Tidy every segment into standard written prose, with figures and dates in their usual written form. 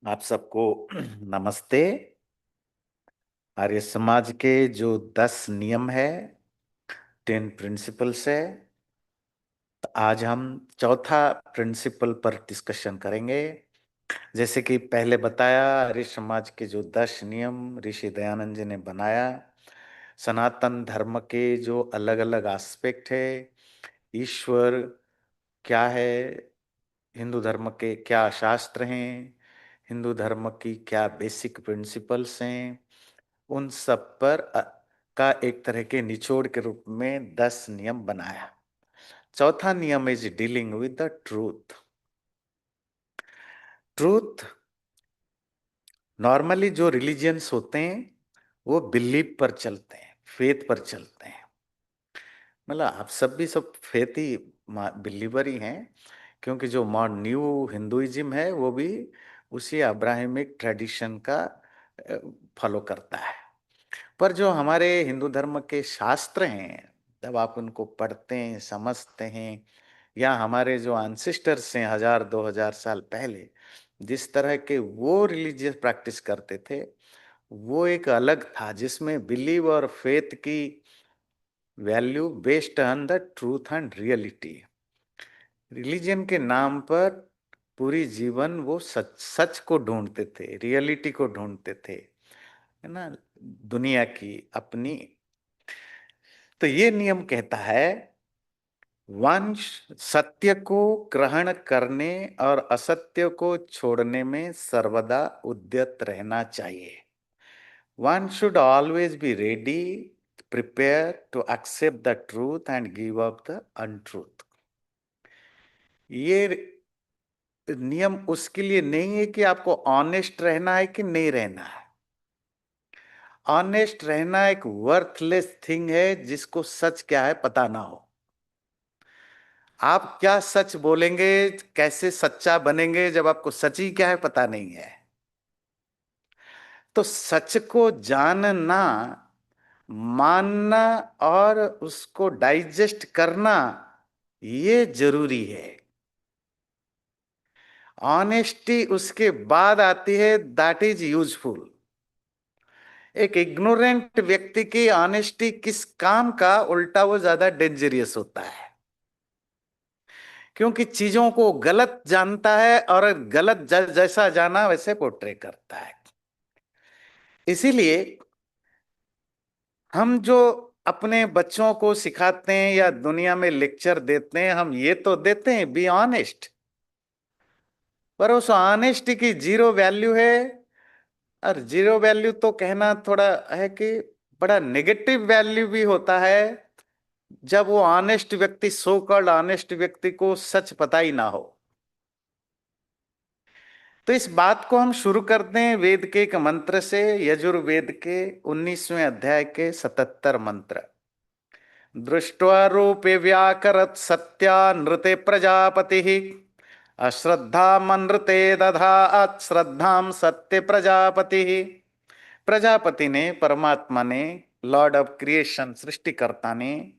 आप सबको नमस्ते। आर्य समाज के जो 10 नियम है, 10 प्रिंसिपल्स है। तो आज हम चौथा प्रिंसिपल पर डिस्कशन करेंगे। जैसे कि पहले बताया, आर्य समाज के जो 10 नियम ऋषि दयानंद जी ने बनाया। सनातन धर्म के जो अलग अलग एस्पेक्ट है, ईश्वर क्या है, हिंदू धर्म के क्या शास्त्र हैं, हिंदू धर्म की क्या बेसिक प्रिंसिपल्स हैं, उन सब पर का एक तरह के निचोड़ के रूप में 10 नियम बनाया। चौथा नियम is dealing with the truth. Truth, normally जो रिलीजियंस होते हैं वो बिलीव पर चलते हैं, फेथ पर चलते हैं। मतलब आप सब भी सब फेथ ही बिलीवर ही हैं, क्योंकि जो न्यू हिंदुइज्म है वो भी उसी अब्राहमिक ट्रेडिशन का फॉलो करता है। पर जो हमारे हिंदू धर्म के शास्त्र हैं, जब आप उनको पढ़ते हैं, समझते हैं, या हमारे जो एंसेस्टर्स हैं 1000-2000 साल पहले जिस तरह के वो रिलीजियस प्रैक्टिस करते थे, वो एक अलग था, जिसमें बिलीव और फेथ की value based on the truth and reality. Religion के नाम पर पूरी जीवन वो सच सच को ढूंढते थे, रियलिटी को ढूंढते थे, है ना, दुनिया की अपनी। तो ये नियम कहता है, वंश सत्य को ग्रहण करने और असत्य को छोड़ने में सर्वदा उद्यत रहना चाहिए। One should always be ready, prepare to accept the truth and give up the untruth. ये नियम उसके लिए नहीं है कि आपको ऑनेस्ट रहना है कि नहीं रहना है। ऑनेस्ट रहना एक वर्थलेस थिंग है जिसको सच क्या है पता ना हो। आप क्या सच बोलेंगे, कैसे सच्चा बनेंगे जब आपको सच ही क्या है पता नहीं है। तो सच को जानना, मानना और उसको डाइजेस्ट करना, ये जरूरी है। ऑनेस्टी उसके बाद आती है, दैट इज यूजफुल। एक इग्नोरेंट व्यक्ति की ऑनेस्टी किस काम का, उल्टा वो ज्यादा डेंजरियस होता है, क्योंकि चीजों को गलत जानता है और गलत जैसा जाना वैसे पोर्ट्रे करता है। इसीलिए हम जो अपने बच्चों को सिखाते हैं या दुनिया में लेक्चर देते हैं, हम ये तो देते हैं बी ऑनेस्ट, पर उस ऑनेस्टी की जीरो वैल्यू है। और जीरो वैल्यू तो कहना थोड़ा है कि बड़ा नेगेटिव वैल्यू भी होता है, जब वो ऑनेस्ट व्यक्ति, सो कॉल्ड ऑनेस्ट व्यक्ति को सच पता ही ना हो। तो इस बात को हम शुरू करते हैं वेद के एक मंत्र से, यजुर्वेद के 19वें अध्याय के 77 मंत्र। दृष्ट्वा रूपे व्याकरत सत्या नृते प्रजापति, अश्रद्धा मनृते दधात श्रद्धाम सत्य प्रजापति। प्रजापति ने, परमात्मा ने, लॉर्ड ऑफ क्रिएशन, सृष्टिकर्ता ने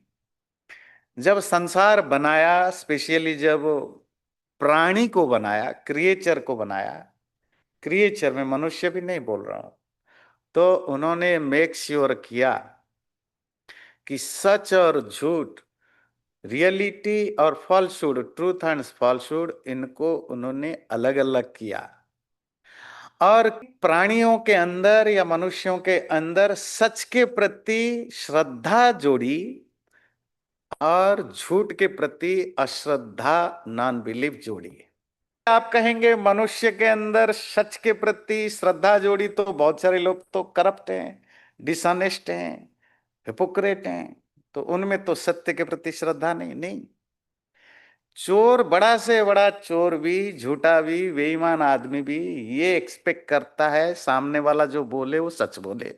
जब संसार बनाया, स्पेशली जब प्राणी को बनाया, क्रिएचर को बनाया, क्रिएचर में मनुष्य भी नहीं बोल रहा हूं, तो उन्होंने मेक श्योर किया कि सच और झूठ, रियलिटी और फॉल्सहुड, ट्रूथ एंड फॉल्सहुड, इनको उन्होंने अलग अलग किया। और प्राणियों के अंदर या मनुष्यों के अंदर सच के प्रति श्रद्धा जोड़ी और झूठ के प्रति अश्रद्धा, नॉन बिलीफ जोड़ी। आप कहेंगे मनुष्य के अंदर सच के प्रति श्रद्धा जोड़ी, तो बहुत सारे लोग तो करप्ट हैं, डिसऑनेस्ट हैं, हिपोक्रेट हैं, तो उनमें तो सत्य के प्रति श्रद्धा नहीं। नहीं, चोर, बड़ा से बड़ा चोर भी, झूठा भी, बेईमान आदमी भी ये एक्सपेक्ट करता है सामने वाला जो बोले वो सच बोले।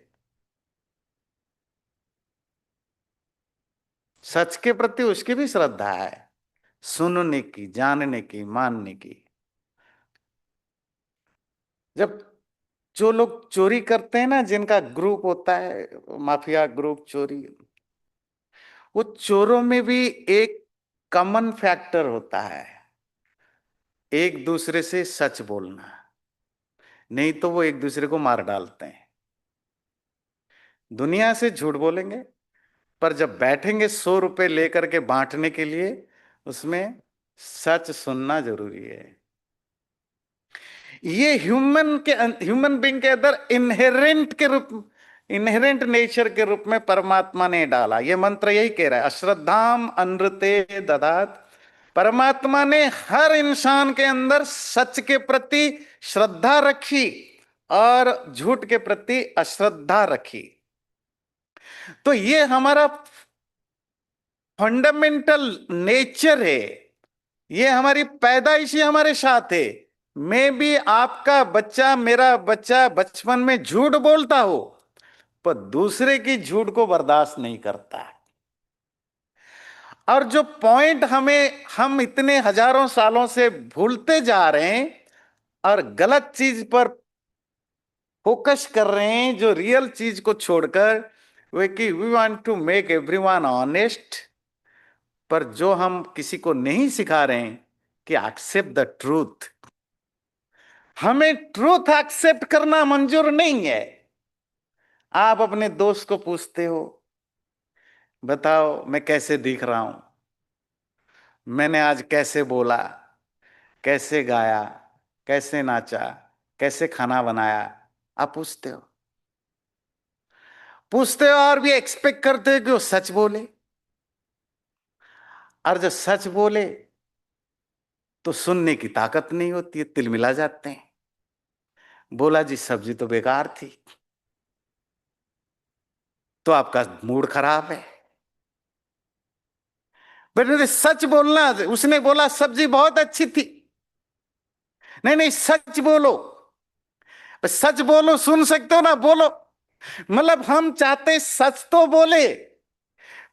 सच के प्रति उसकी भी श्रद्धा है, सुनने की, जानने की, मानने की। जब जो लोग चोरी करते हैं ना, जिनका ग्रुप होता है, माफिया ग्रुप चोरी, वो चोरों में भी एक कॉमन फैक्टर होता है, एक दूसरे से सच बोलना। नहीं तो वो एक दूसरे को मार डालते हैं। दुनिया से झूठ बोलेंगे, पर जब बैठेंगे 100 रुपए लेकर के बांटने के लिए, उसमें सच सुनना जरूरी है। ये ह्यूमन बींग के अंदर इनहेरेंट नेचर के रूप में परमात्मा ने डाला। ये मंत्र यही कह रहा है, अश्रद्धाम अनृते ददात। परमात्मा ने हर इंसान के अंदर सच के प्रति श्रद्धा रखी और झूठ के प्रति अश्रद्धा रखी। तो ये हमारा फंडामेंटल नेचर है, ये हमारी पैदाइश ही हमारे साथ है। मैं भी, आपका बच्चा, मेरा बच्चा बचपन में झूठ बोलता हो, पर दूसरे की झूठ को बर्दाश्त नहीं करता। और जो पॉइंट हम इतने हजारों सालों से भूलते जा रहे हैं और गलत चीज पर फोकस कर रहे हैं, जो रियल चीज को छोड़कर, वे कि we want to make everyone honest. पर जो हम किसी को नहीं सिखा रहे हैं कि एक्सेप्ट द ट्रूथ। हमें ट्रूथ एक्सेप्ट करना मंजूर नहीं है। आप अपने दोस्त को पूछते हो, बताओ मैं कैसे दिख रहा हूं, मैंने आज कैसे बोला, कैसे गाया, कैसे नाचा, कैसे खाना बनाया, आप पूछते हो और भी एक्सपेक्ट करते हो कि वो सच बोले। और जो सच बोले तो सुनने की ताकत नहीं होती है, तिलमिला जाते हैं। बोला जी सब्जी तो बेकार थी, तो आपका मूड खराब है। बेटे सच बोलना, उसने बोला सब्जी बहुत अच्छी थी, नहीं नहीं सच बोलो। सच बोलो, सुन सकते हो ना, बोलो। मतलब हम चाहते सच तो बोले,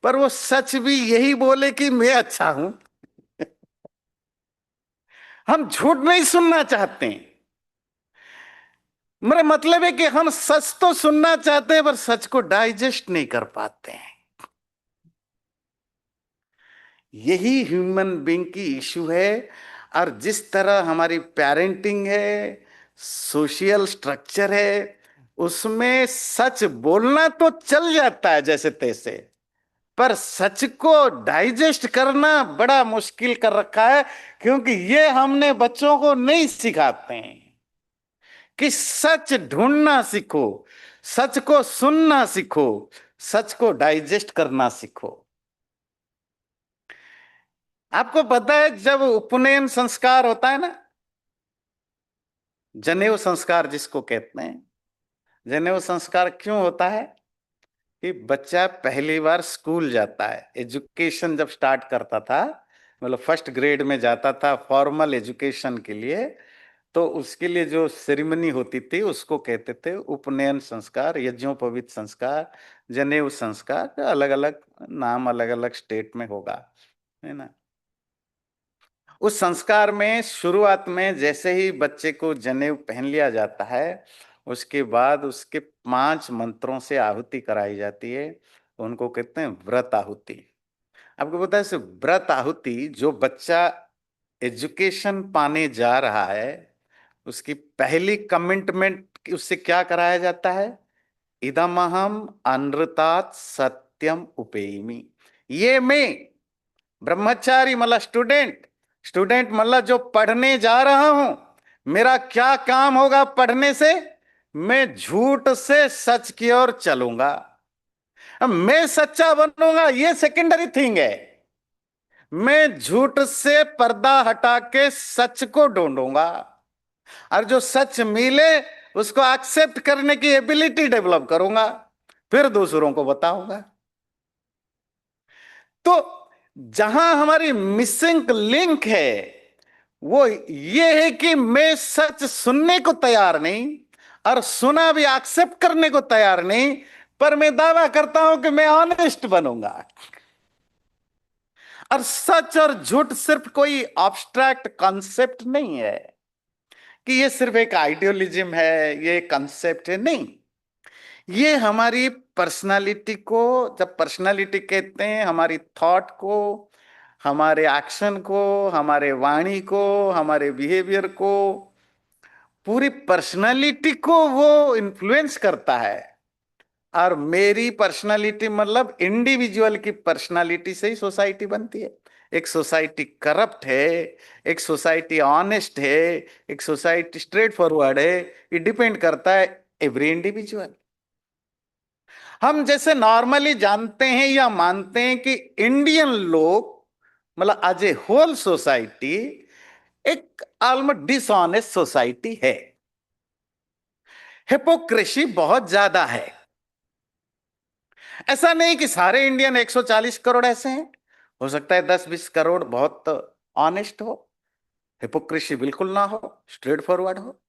पर वो सच भी यही बोले कि मैं अच्छा हूं। हम झूठ नहीं सुनना चाहते हैं। मेरा मतलब है कि हम सच तो सुनना चाहते हैं, पर सच को डाइजेस्ट नहीं कर पाते हैं। यही ह्यूमन बीइंग की इशू है। और जिस तरह हमारी पेरेंटिंग है, सोशल स्ट्रक्चर है, उसमें सच बोलना तो चल जाता है जैसे तैसे, पर सच को डाइजेस्ट करना बड़ा मुश्किल कर रखा है। क्योंकि ये हमने बच्चों को नहीं सिखाते हैं कि सच ढूंढना सीखो, सच को सुनना सीखो, सच को डाइजेस्ट करना सीखो। आपको पता है जब उपनयन संस्कार होता है ना, जनेऊ संस्कार जिसको कहते हैं, जनेऊ संस्कार क्यों होता है? कि बच्चा पहली बार स्कूल जाता है, एजुकेशन जब स्टार्ट करता था, मतलब फर्स्ट ग्रेड में जाता था फॉर्मल एजुकेशन के लिए, तो उसके लिए जो सेरेमनी होती थी उसको कहते थे उपनयन संस्कार, यज्ञोपवीत संस्कार, जनेऊ संस्कार। अलग अलग नाम अलग अलग स्टेट में होगा, है ना। उस संस्कार में शुरुआत में जैसे ही बच्चे को जनेऊ पहन लिया जाता है, उसके बाद उसके 5 मंत्रों से आहुति कराई जाती है। उनको कहते हैं व्रत आहुति। आपको पता है व्रत आहुति, जो बच्चा एजुकेशन पाने जा रहा है, उसकी पहली कमिटमेंट उससे क्या कराया जाता है? इदमहम अनृतात सत्यम उपेयमी। ये मैं ब्रह्मचारी मतलब स्टूडेंट, स्टूडेंट मतलब जो पढ़ने जा रहा हूं, मेरा क्या काम होगा पढ़ने से? मैं झूठ से सच की ओर चलूंगा। अब मैं सच्चा बनूंगा ये सेकेंडरी थिंग है। मैं झूठ से पर्दा हटा के सच को ढूंढूंगा, और जो सच मिले उसको एक्सेप्ट करने की एबिलिटी डेवलप करूंगा, फिर दूसरों को बताऊंगा। तो जहां हमारी मिसिंग लिंक है वो ये है कि मैं सच सुनने को तैयार नहीं, और सुना भी एक्सेप्ट करने को तैयार नहीं, पर मैं दावा करता हूं कि मैं ऑनेस्ट बनूंगा। और सच और झूठ सिर्फ कोई एब्स्ट्रैक्ट कॉन्सेप्ट नहीं है कि ये सिर्फ एक आइडियोलिज्म है, ये कंसेप्ट है, नहीं। ये हमारी पर्सनालिटी को, जब पर्सनालिटी कहते हैं हमारी थॉट को, हमारे एक्शन को, हमारे वाणी को, हमारे बिहेवियर को पूरी पर्सनालिटी को वो इन्फ्लुएंस करता है। और मेरी पर्सनालिटी मतलब इंडिविजुअल की पर्सनालिटी से ही सोसाइटी बनती है। एक सोसाइटी करप्ट है, एक सोसाइटी ऑनेस्ट है, एक सोसाइटी स्ट्रेट फॉरवर्ड है, ये डिपेंड करता है एवरी इंडिविजुअल। हम जैसे नॉर्मली जानते हैं या मानते हैं कि इंडियन लोग मतलब एज ए होल सोसाइटी एक ऑलमोस्ट डिसऑनेस्ट सोसाइटी है। हिपोक्रेसी बहुत ज्यादा है। ऐसा नहीं कि सारे इंडियन 140 करोड़ ऐसे हैं, हो सकता है 10-20 करोड़ बहुत ऑनेस्ट हो, हिपोक्रेसी बिल्कुल ना हो, स्ट्रेट फॉरवर्ड हो।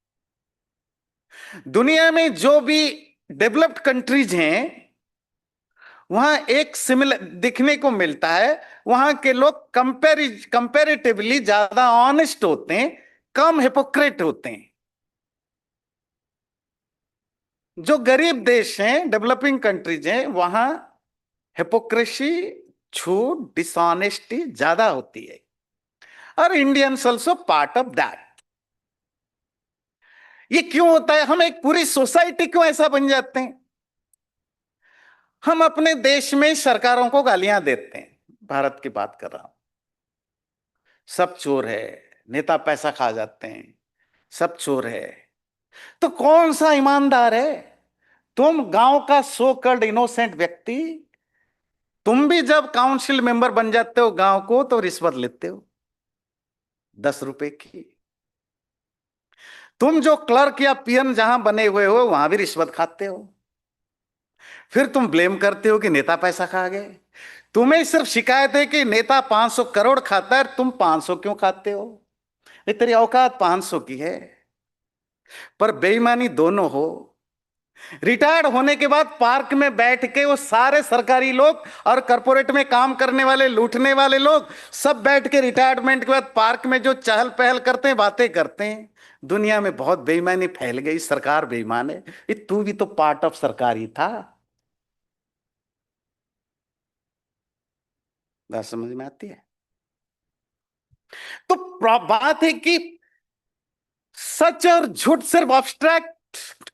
दुनिया में जो भी डेवलप्ड कंट्रीज हैं वहां एक सिमिलर दिखने को मिलता है। वहां के लोग कंपेरेटिवली ज्यादा ऑनेस्ट होते हैं, कम हिपोक्रेट होते हैं। जो गरीब देश हैं, डेवलपिंग कंट्रीज हैं, वहां हिपोक्रेसी, झूठ, डिसऑनेस्टी ज्यादा होती है। और Indians also part of that. ये क्यों होता है? हम एक पूरी सोसाइटी क्यों ऐसा बन जाते हैं? हम अपने देश में सरकारों को गालियां देते हैं, भारत की बात कर रहा हूं, सब चोर है, नेता पैसा खा जाते हैं, सब चोर है। तो कौन सा ईमानदार है? तुम गांव का सो कल्ड इनोसेंट व्यक्ति, तुम भी जब काउंसिल मेंबर बन जाते हो गांव को तो रिश्वत लेते हो 10 रुपए की। तुम जो क्लर्क या पीएन जहां बने हुए हो वहां भी रिश्वत खाते हो। फिर तुम ब्लेम करते हो कि नेता पैसा खा गए। तुम्हें सिर्फ शिकायत है कि नेता 500 करोड़ खाता है, तुम 500 क्यों खाते हो? ये तेरी औकात 500 की है। पर बेईमानी दोनों हो। रिटायर्ड होने के बाद पार्क में बैठ के वो सारे सरकारी लोग और कॉरपोरेट में काम करने वाले लूटने वाले लोग सब बैठ के रिटायरमेंट के बाद पार्क में जो चहल पहल करते हैं, बातें करते हैं। दुनिया में बहुत बेईमानी फैल गई, सरकार बेईमान है। ये तू भी तो पार्ट ऑफ सरकार ही था। बात समझ में आती है? तो बात है कि सच और झूठ सिर्फ अब्स्ट्रैक्ट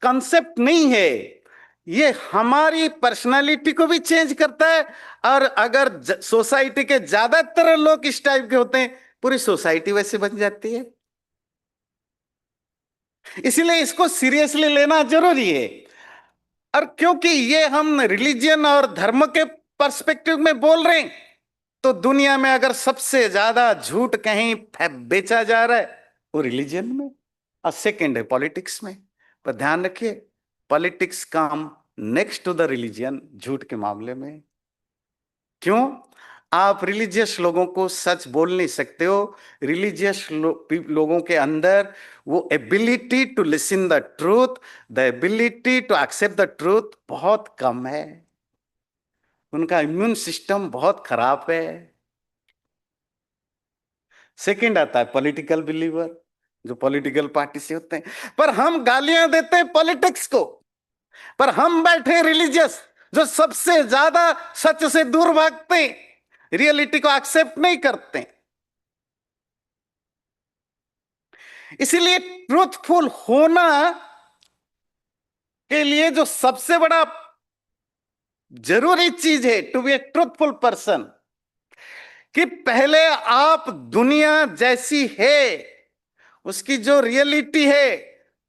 कंसेप्ट नहीं है, ये हमारी पर्सनालिटी को भी चेंज करता है। और अगर सोसाइटी के ज्यादातर लोग इस टाइप के होते हैं, पूरी सोसाइटी वैसे बन जाती है। इसीलिए इसको सीरियसली लेना जरूरी है। और क्योंकि ये हम रिलीजियन और धर्म के पर्सपेक्टिव में बोल रहे हैं, तो दुनिया में अगर सबसे ज्यादा झूठ कहीं बेचा जा रहा है वो रिलीजियन में, और सेकंड है पॉलिटिक्स में। पर ध्यान रखिए, politics come next to the religion झूठ के मामले में। क्यों? आप रिलीजियस लोगों को सच बोल नहीं सकते हो। रिलीजियस लोगों के अंदर वो ability to listen the truth, the ability to accept the truth बहुत कम है। उनका इम्यून सिस्टम बहुत खराब है। सेकंड आता है पॉलिटिकल बिलीवर, जो पॉलिटिकल पार्टी से होते हैं। पर हम गालियां देते हैं पॉलिटिक्स को, पर हम बैठे रिलीजियस जो सबसे ज्यादा सच से दूर भागते हैं, रियलिटी को एक्सेप्ट नहीं करते। इसीलिए ट्रूथफुल होना के लिए जो सबसे बड़ा जरूरी चीज है to be a truthful person, कि पहले आप दुनिया जैसी है उसकी जो रियलिटी है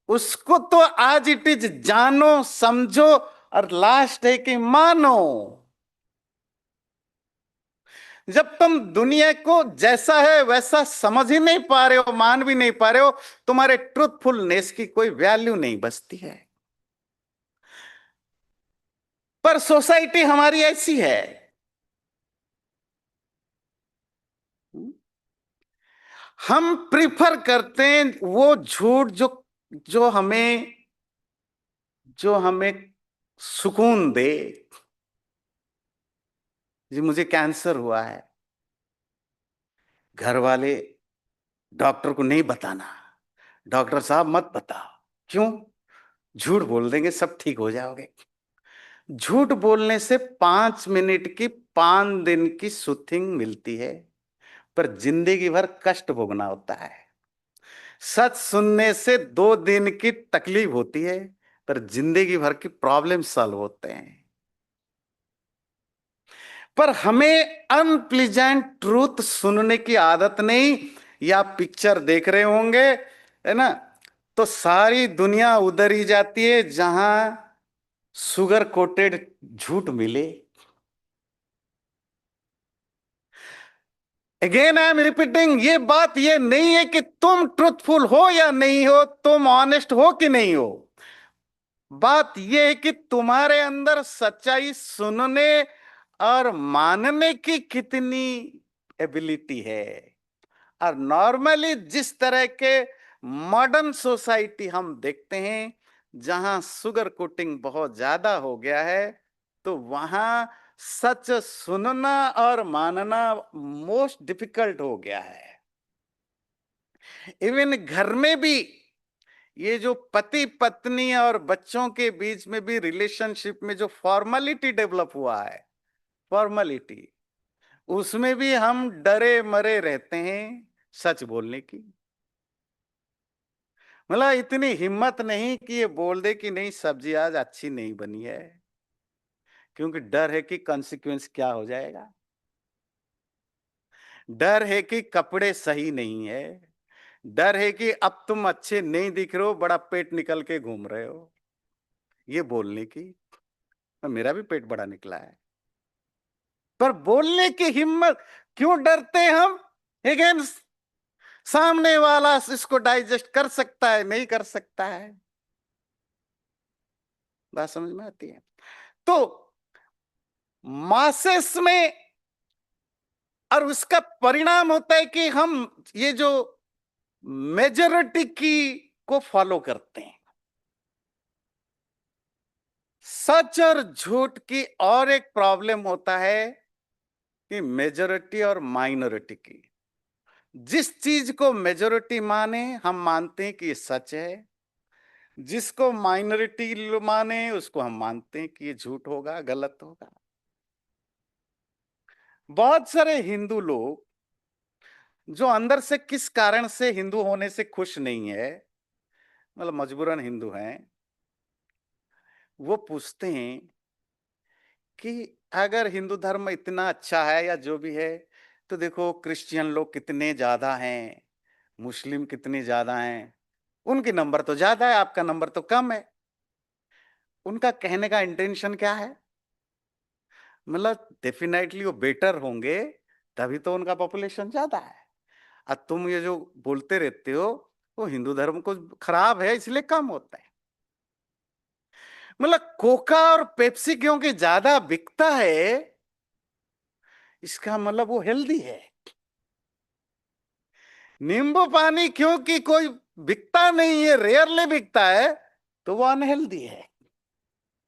उसको तो आज इट इज जानो, समझो, और लास्ट है कि मानो। जब तुम दुनिया को जैसा है वैसा समझ ही नहीं पा रहे हो, मान भी नहीं पा रहे हो, तुम्हारे ट्रूथफुलनेस की कोई वैल्यू नहीं बचती है। पर सोसाइटी हमारी ऐसी है, हम प्रिफर करते हैं वो झूठ जो जो हमें जो हमें सुकून दे। जी मुझे कैंसर हुआ है, घर वाले डॉक्टर को नहीं बताना, डॉक्टर साहब मत बताओ। क्यों? झूठ बोल देंगे सब ठीक हो जाओगे। झूठ बोलने से 5 मिनट की, 5 दिन की सुथिंग मिलती है, पर जिंदगी भर कष्ट भोगना होता है। सच सुनने से 2 दिन की तकलीफ होती है, पर जिंदगी भर की प्रॉब्लम सॉल्व होते हैं। पर हमें अनप्लीजेंट ट्रूथ सुनने की आदत नहीं। या पिक्चर देख रहे होंगे, है ना, तो सारी दुनिया उधर ही जाती है जहां शुगर कोटेड झूठ मिले। अगेन आई एम रिपीटिंग, ये बात ये नहीं है कि तुम ट्रूथफुल हो या नहीं हो, तुम ऑनेस्ट हो कि नहीं हो। बात यह है कि तुम्हारे अंदर सच्चाई सुनने और मानने की कितनी एबिलिटी है। और नॉर्मली जिस तरह के मॉडर्न सोसाइटी हम देखते हैं, जहां शुगर कोटिंग बहुत ज्यादा हो गया है, तो वहां सच सुनना और मानना मोस्ट डिफिकल्ट हो गया है। इवन घर में भी ये जो पति पत्नी और बच्चों के बीच में भी रिलेशनशिप में जो फॉर्मेलिटी डेवलप हुआ है, फॉर्मेलिटी, उसमें भी हम डरे मरे रहते हैं सच बोलने की। मतलब इतनी हिम्मत नहीं कि ये बोल दे कि नहीं सब्जी आज अच्छी नहीं बनी है, क्योंकि डर है कि कॉन्सिक्वेंस क्या हो जाएगा। डर है कि कपड़े सही नहीं है। डर है कि अब तुम अच्छे नहीं दिख रहे हो, बड़ा पेट निकल के घूम रहे हो। ये बोलने की, और मेरा भी पेट बड़ा निकला है, पर बोलने की हिम्मत क्यों डरते हैं हम। अगेन, सामने वाला इसको डाइजेस्ट कर सकता है, नहीं कर सकता है। बात समझ में आती है। तो मासेस में, और उसका परिणाम होता है कि हम ये जो मेजोरिटी की को फॉलो करते हैं। सच और झूठ की और एक प्रॉब्लम होता है कि मेजोरिटी और माइनॉरिटी की। जिस चीज को मेजोरिटी माने हम मानते हैं कि ये सच है, जिसको माइनॉरिटी माने उसको हम मानते हैं कि ये झूठ होगा, गलत होगा। बहुत सारे हिंदू लोग जो अंदर से किस कारण से हिंदू होने से खुश नहीं है, मतलब मजबूरन हिंदू हैं, वो पूछते हैं कि अगर हिंदू धर्म इतना अच्छा है या जो भी है, तो देखो क्रिश्चियन लोग कितने ज्यादा हैं, मुस्लिम कितने ज्यादा हैं, उनके नंबर तो ज्यादा है, आपका नंबर तो कम है। उनका कहने का इंटेंशन क्या है? मतलब डेफिनेटली वो बेटर होंगे, तभी तो उनका पॉपुलेशन ज्यादा है। अब तुम ये जो बोलते रहते हो, वो हिंदू धर्म को खराब है इसलिए कम होता है। मतलब कोका और पेप्सी क्योंकि ज्यादा बिकता है, इसका मतलब वो हेल्दी है। नींबू पानी क्योंकि कोई बिकता नहीं है, रेयरली बिकता है, तो वो अनहेल्दी है।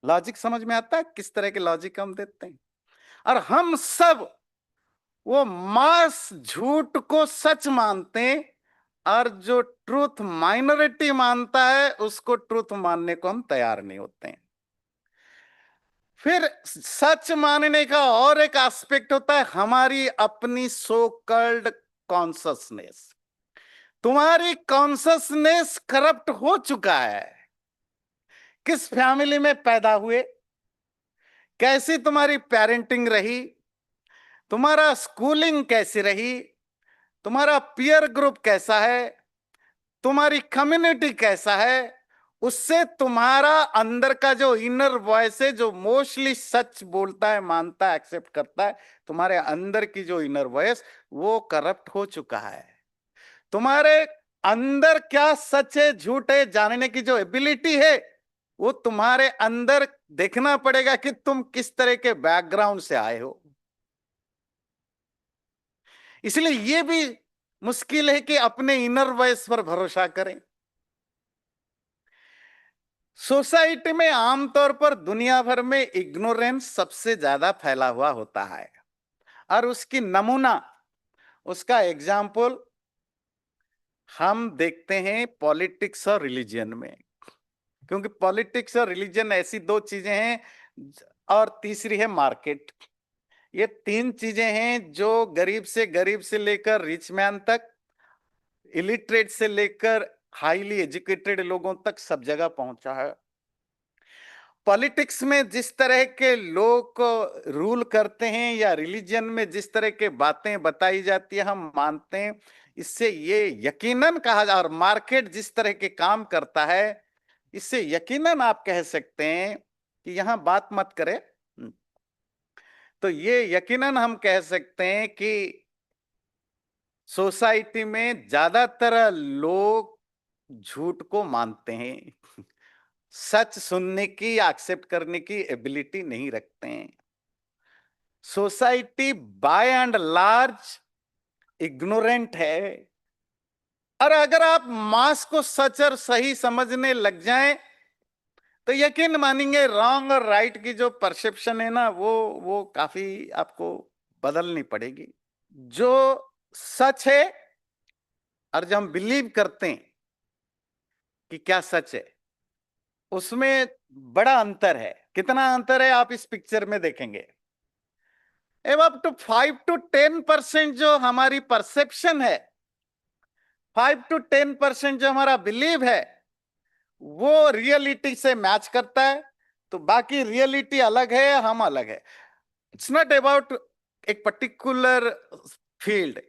लॉजिक समझ में आता है किस तरह के लॉजिक हम देते हैं। और हम सब वो मास झूठ को सच मानते हैं, और जो ट्रूथ माइनॉरिटी मानता है उसको ट्रूथ मानने को हम तैयार नहीं होते हैं। फिर सच मानने का और एक एस्पेक्ट होता है हमारी अपनी सो कॉल्ड कॉन्शसनेस। तुम्हारी कॉन्शसनेस करप्ट हो चुका है। किस फैमिली में पैदा हुए, कैसी तुम्हारी पेरेंटिंग रही, तुम्हारा स्कूलिंग कैसी रही, तुम्हारा पीयर ग्रुप कैसा है, तुम्हारी कम्युनिटी कैसा है, उससे तुम्हारा अंदर का जो इनर वॉइस है, जो मोस्टली सच बोलता है, मानता है, एक्सेप्ट करता है, तुम्हारे अंदर की जो इनर वॉइस, वो करप्ट हो चुका है। तुम्हारे अंदर क्या सच है झूठ है जानने की जो एबिलिटी है, वो तुम्हारे अंदर देखना पड़ेगा कि तुम किस तरह के बैकग्राउंड से आए हो। इसलिए ये भी मुश्किल है कि अपने इनर वॉइस पर भरोसा करें। सोसाइटी में आमतौर पर दुनिया भर में इग्नोरेंस सबसे ज्यादा फैला हुआ होता है, और उसकी नमूना, उसका एग्जाम्पल हम देखते हैं पॉलिटिक्स और रिलीजन में। क्योंकि पॉलिटिक्स और रिलीजन ऐसी दो चीजें हैं, और तीसरी है मार्केट। ये तीन चीजें हैं जो गरीब से लेकर रिच मैन तक इलिटरेट से लेकर हाईली एजुकेटेड लोगों तक सब जगह पहुंचा है। पॉलिटिक्स में जिस तरह के लोग रूल करते हैं या रिलीजन में जिस तरह के बातें बताई जाती है हम मानते हैं, इससे ये यकीनन कहा जा, और मार्केट जिस तरह के काम करता है, इससे यकीनन आप कह सकते हैं कि यहां बात मत करें। तो ये यकीनन हम कह सकते हैं कि सोसाइटी में ज्यादातर लोग झूठ को मानते हैं, सच सुनने की एक्सेप्ट करने की एबिलिटी नहीं रखते हैं। Society bye and large ignorant है। और अगर आप मास को सच और सही समझने लग जाएं तो यकीन मानेंगे रॉन्ग और राइट की जो परसेप्शन है ना, वो काफी आपको बदलनी पड़ेगी। जो सच है और जो हम बिलीव करते हैं कि क्या सच है, उसमें बड़ा अंतर है। कितना अंतर है आप इस पिक्चर में देखेंगे। अब अप टू 5 to 10% जो हमारी परसेप्शन है, 5 to 10% जो हमारा बिलीव है, वो रियलिटी से मैच करता है। तो बाकी रियलिटी अलग है, हम अलग है। इट्स नॉट अबाउट एक पर्टिकुलर फील्ड।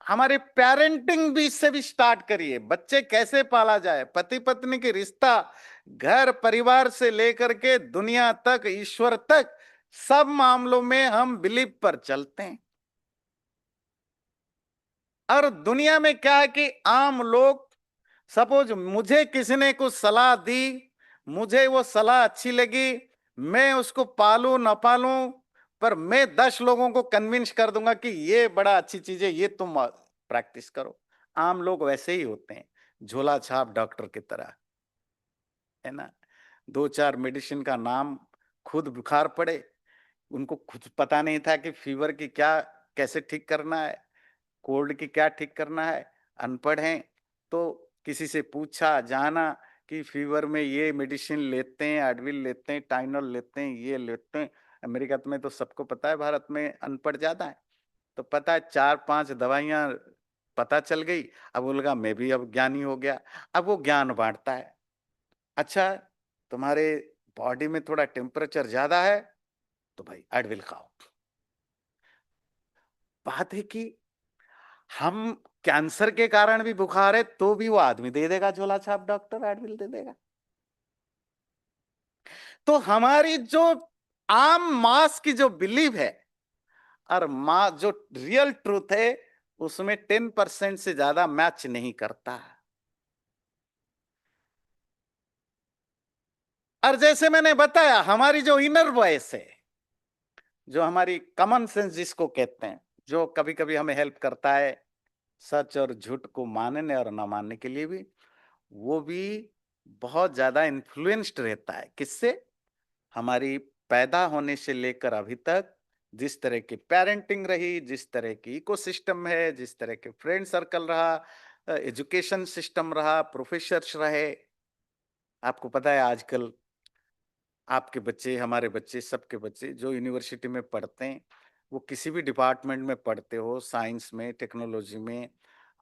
हमारे पेरेंटिंग भी इससे भी स्टार्ट करिए। बच्चे कैसे पाला जाए, पति पत्नी की रिश्ता, घर परिवार से लेकर के दुनिया तक, ईश्वर तक, सब मामलों में हम बिलीव पर चलते हैं। और दुनिया में क्या है कि आम लोग, सपोज मुझे किसी ने कुछ सलाह दी, मुझे वो सलाह अच्छी लगी, मैं उसको पालू ना पालू, पर मैं 10 लोगों को कन्विंस कर दूंगा कि ये बड़ा अच्छी चीज है, ये तुम प्रैक्टिस करो। आम लोग वैसे ही होते हैं, झोला छाप डॉक्टर की तरह, है ना। 2 4 मेडिसिन का नाम, खुद बुखार पड़े, उनको खुद पता नहीं था कि फीवर की क्या, कैसे ठीक करना है, कोल्ड की क्या ठीक करना है, अनपढ़ हैं। तो किसी से पूछा जाना कि फीवर में ये मेडिसिन लेते हैं, एडविल लेते हैं, टाइनल लेते हैं, ये लेते हैं। अमेरिका में तो सबको पता है, भारत में अनपढ़ ज्यादा है, तो पता है 4 5 दवाइयां पता चल गई। अब वो लगा मैं भी अब ज्ञानी हो गया। अब वो ज्ञान बांटता है। अच्छा, तुम्हारे बॉडी में थोड़ा टेम्परेचर ज्यादा है तो भाई एडविल खाओ। बात है कि हम कैंसर के कारण भी बुखार है तो भी वो आदमी दे देगा, झोला छाप डॉक्टर एडविल दे देगा। तो हमारी जो आम मास की जो बिलीव है और जो रियल ट्रूथ है, उसमें 10% से ज्यादा मैच नहीं करता। और जैसे मैंने बताया, हमारी जो इनर वॉइस है, जो हमारी कॉमन सेंस जिसको कहते हैं, जो कभी कभी हमें हेल्प करता है सच और झूठ को मानने और न मानने के लिए भी, वो भी बहुत ज्यादा इन्फ्लुएंस्ड रहता है। किससे? हमारी पैदा होने से लेकर अभी तक जिस तरह की पेरेंटिंग रही, जिस तरह की इकोसिस्टम है, जिस तरह के फ्रेंड सर्कल रहा, एजुकेशन सिस्टम रहा, प्रोफेसर्स रहे। आपको पता है आजकल आपके बच्चे, हमारे बच्चे, सबके बच्चे जो यूनिवर्सिटी में पढ़ते हैं, वो किसी भी डिपार्टमेंट में पढ़ते हो, साइंस में, टेक्नोलॉजी में,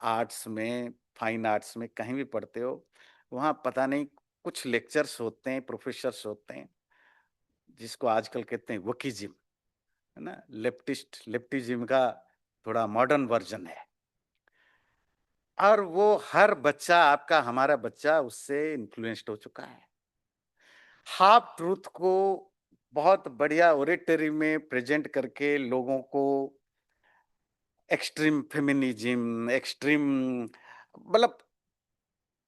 आर्ट्स में, फाइन आर्ट्स में, कहीं भी पढ़ते हो, वहाँ पता नहीं कुछ लेक्चर्स होते हैं, प्रोफेसर्स होते हैं, जिसको आजकल कहते हैं वकीजिम, है ना। लेफ्टिज्म का थोड़ा मॉडर्न वर्जन है। और वो हर बच्चा, आपका हमारा बच्चा, उससे इन्फ्लुएंस्ड हो चुका है। हाफ ट्रूथ को बहुत बढ़िया ओरेटरी में प्रेजेंट करके लोगों को एक्सट्रीम फेमिनिज्म, एक्सट्रीम, मतलब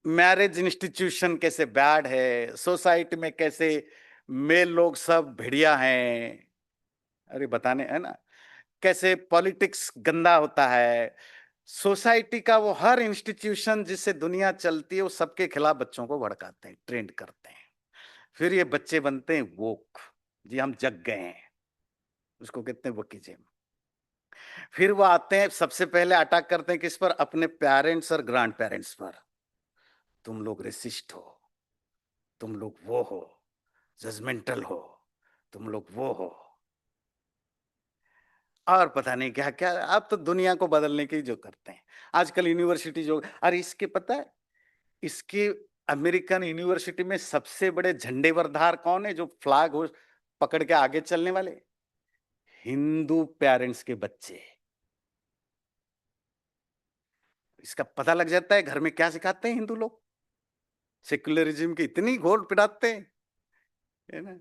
मैरिज इंस्टीट्यूशन कैसे बैड है, सोसाइटी में कैसे मेल लोग सब भेड़िया हैं, अरे बताने, है ना, कैसे पॉलिटिक्स गंदा होता है। सोसाइटी का वो हर इंस्टीट्यूशन जिससे दुनिया चलती है, वो सबके खिलाफ बच्चों को भड़काते हैं, ट्रेंड करते हैं। फिर ये बच्चे बनते हैं वोक, जी हम जग गए हैं, उसको कहते हैं वकीजिम। फिर वो आते हैं, सबसे पहले अटैक करते हैं किस पर? अपने पेरेंट्स और ग्रैंड पेरेंट्स पर। तुम लोग रेसिस्ट हो, तुम लोग वो हो, जजमेंटल हो, तुम लोग वो हो। और पता नहीं क्या क्या, आप तो दुनिया को बदलने की जो करते हैं आजकल यूनिवर्सिटी जो, अरे इसके पता है, इसके अमेरिकन यूनिवर्सिटी में सबसे बड़े झंडे बरदार कौन है, जो फ्लैग हो पकड़ के आगे चलने वाले? हिंदू पेरेंट्स के बच्चे। इसका पता लग जाता है घर में क्या सिखाते हैं हिंदू लोग। सेक्युलरिज्म की इतनी घोल पिटाते हैं, है ना।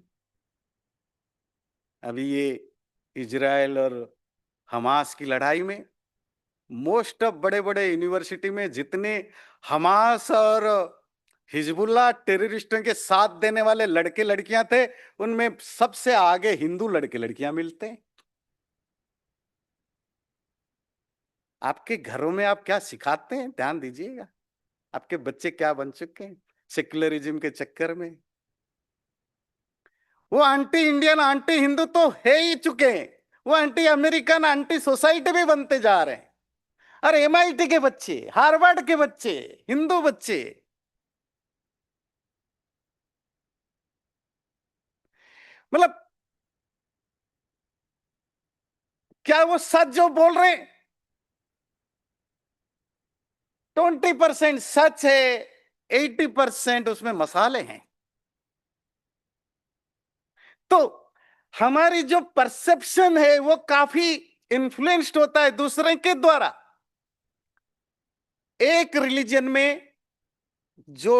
अभी ये इजराइल और हमास की लड़ाई में मोस्ट ऑफ बड़े बड़े यूनिवर्सिटी में जितने हमास और हिजबुल्लाह टेररिस्टों के साथ देने वाले लड़के लड़कियां थे, उनमें सबसे आगे हिंदू लड़के लड़कियां मिलते हैं। आपके घरों में आप क्या सिखाते हैं, ध्यान दीजिएगा। आपके बच्चे क्या बन चुके हैं सेक्युलरिज्म के चक्कर में। वो एंटी इंडियन एंटी हिंदू तो है ही चुके हैं, वो एंटी अमेरिकन एंटी सोसाइटी भी बनते जा रहे हैं। अरे एमआईटी के बच्चे, हार्वर्ड के बच्चे, हिंदू बच्चे, मतलब क्या वो सच जो बोल रहे हैं 20% सच है, 80% उसमें मसाले हैं। तो हमारी जो परसेप्शन है वो काफी इन्फ्लुएंस्ड होता है दूसरे के द्वारा। एक रिलीजन में जो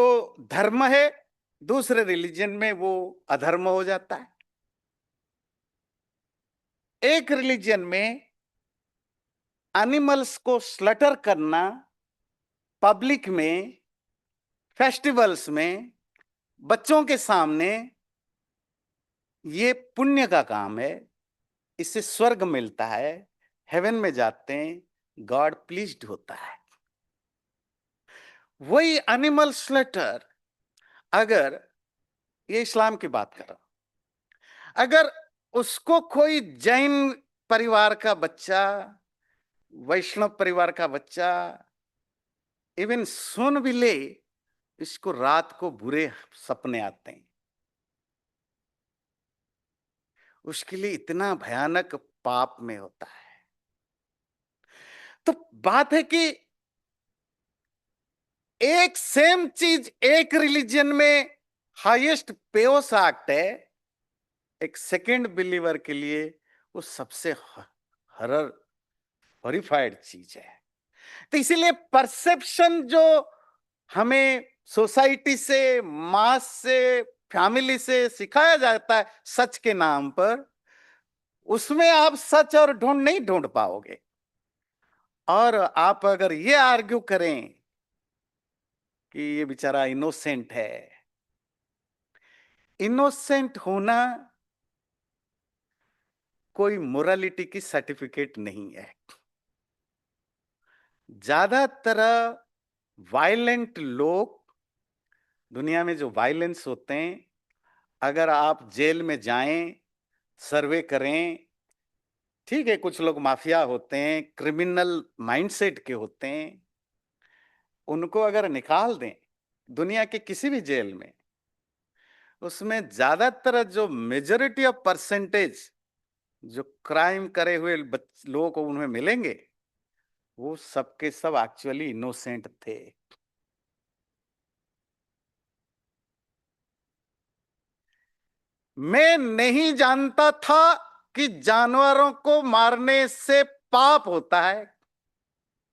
धर्म है, दूसरे रिलीजन में वो अधर्म हो जाता है। एक रिलीजन में एनिमल्स को स्लटर करना पब्लिक में, फेस्टिवल्स में, बच्चों के सामने, ये पुण्य का काम है, इससे स्वर्ग मिलता है, हेवन में जाते हैं, गॉड प्लीज्ड होता है। वही एनिमल स्लटर, अगर ये इस्लाम की बात कर रहा हूं, अगर उसको कोई जैन परिवार का बच्चा, वैष्णव परिवार का बच्चा इवन सुन भी ले, इसको रात को बुरे सपने आते हैं। उसके लिए इतना भयानक पाप में होता है। तो बात है कि एक सेम चीज एक रिलीजन में हाईएस्ट पेओस एक्ट है, एक सेकंड बिलीवर के लिए वो सबसे हरर हॉरिफाइड चीज है। तो इसीलिए परसेप्शन जो हमें सोसाइटी से, मास से, फैमिली से सिखाया जाता है सच के नाम पर, उसमें आप सच और ढूंढ नहीं ढूंढ पाओगे। और आप अगर ये आर्ग्यू करें कि ये बेचारा इनोसेंट है, इनोसेंट होना कोई मोरालिटी की सर्टिफिकेट नहीं है। ज्यादातर वायलेंट लोग, दुनिया में जो वायलेंस होते हैं, अगर आप जेल में जाएं, सर्वे करें, ठीक है कुछ लोग माफिया होते हैं, क्रिमिनल माइंडसेट के होते हैं, उनको अगर निकाल दें दुनिया के किसी भी जेल में, उसमें ज्यादातर जो मेजोरिटी ऑफ परसेंटेज जो क्राइम करे हुए लोगों को उन्हें मिलेंगे, वो सबके सब एक्चुअली इनोसेंट थे। मैं नहीं जानता था कि जानवरों को मारने से पाप होता है।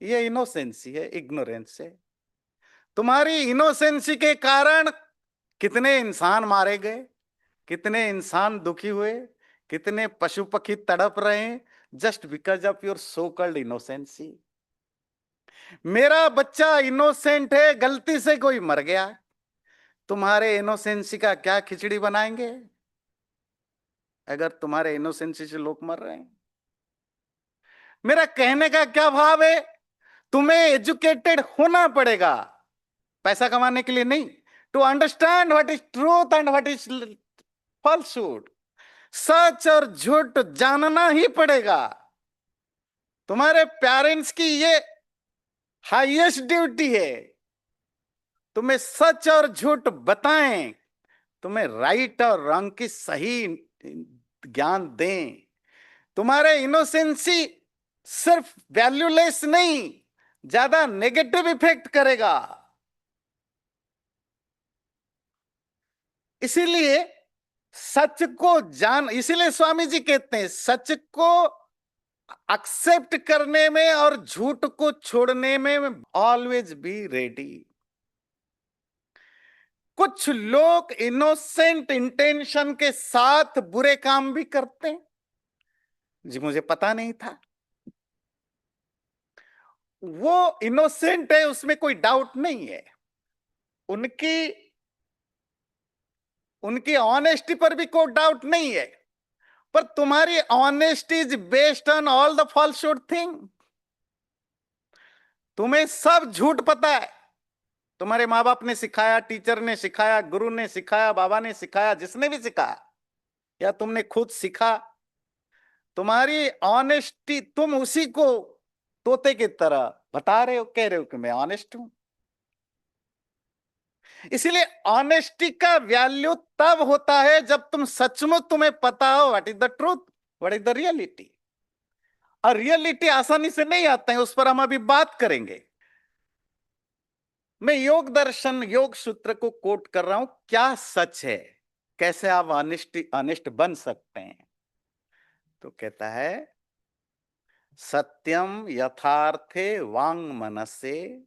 ये इनोसेंसी है, इग्नोरेंस है। तुम्हारी इनोसेंसी के कारण कितने इंसान मारे गए, कितने इंसान दुखी हुए, कितने पशु पक्षी तड़प रहे हैं, just because of your so called innocency. मेरा बच्चा इनोसेंट है, गलती से कोई मर गया, तुम्हारे इनोसेंसी का क्या खिचड़ी बनाएंगे अगर तुम्हारे इनोसेंसी से लोग मर रहे हैं? मेरा कहने का क्या भाव है, तुम्हें एजुकेटेड होना पड़ेगा पैसा कमाने के लिए नहीं, to understand what is truth and what is falsehood. सच और झूठ जानना ही पड़ेगा। तुम्हारे पेरेंट्स की ये हाईएस्ट ड्यूटी है, तुम्हें सच और झूठ बताएं, तुम्हें राइट और रंग की सही ज्ञान दें, तुम्हारे इनोसेंसी सिर्फ वैल्यूलेस नहीं, ज्यादा नेगेटिव इफेक्ट करेगा। इसीलिए सच को जान, इसीलिए स्वामी जी कहते हैं सच को एक्सेप्ट करने में और झूठ को छोड़ने में ऑलवेज बी रेडी। कुछ लोग इनोसेंट इंटेंशन के साथ बुरे काम भी करते हैं, जी मुझे पता नहीं था। वो इनोसेंट है, उसमें कोई डाउट नहीं है। उनकी उनकी ऑनेस्टी पर भी कोई डाउट नहीं है। पर तुम्हारी honesty is based on all the falsehood thing. तुम्हें सब झूठ पता है। तुम्हारे माँ बाप ने सिखाया, टीचर ने सिखाया, गुरु ने सिखाया, बाबा ने सिखाया, जिसने भी सिखाया, या तुमने खुद सीखा। तुम्हारी ऑनेस्टी, तुम उसी को तोते की तरह बता रहे हो, कह रहे हो कि मैं ऑनेस्ट हूं। इसीलिए ऑनेस्टी का वैल्यू तब होता है जब तुम सचमुच तुम्हें पता हो what is the truth, what is the reality. और रियलिटी आसानी से नहीं आते हैं, उस पर हम अभी बात करेंगे। मैं योग दर्शन, योग सूत्र को कोट कर रहा हूं। क्या सच है, कैसे आप ऑनेस्ट बन सकते हैं? तो कहता है सत्यम यथार्थे वांग मनसे,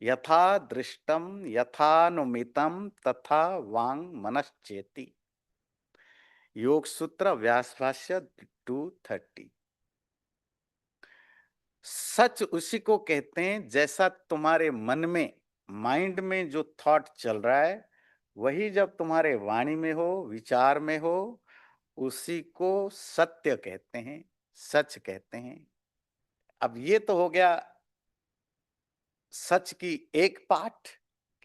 यथा दृष्टम यथानुमितम तथा वांग मनश्चेति। योग सूत्र व्यास भाष्य 230। सच उसी को कहते हैं जैसा तुम्हारे मन में, माइंड में जो थॉट चल रहा है, वही जब तुम्हारे वाणी में हो, विचार में हो, उसी को सत्य कहते हैं, सच कहते हैं। अब ये तो हो गया सच की एक पार्ट,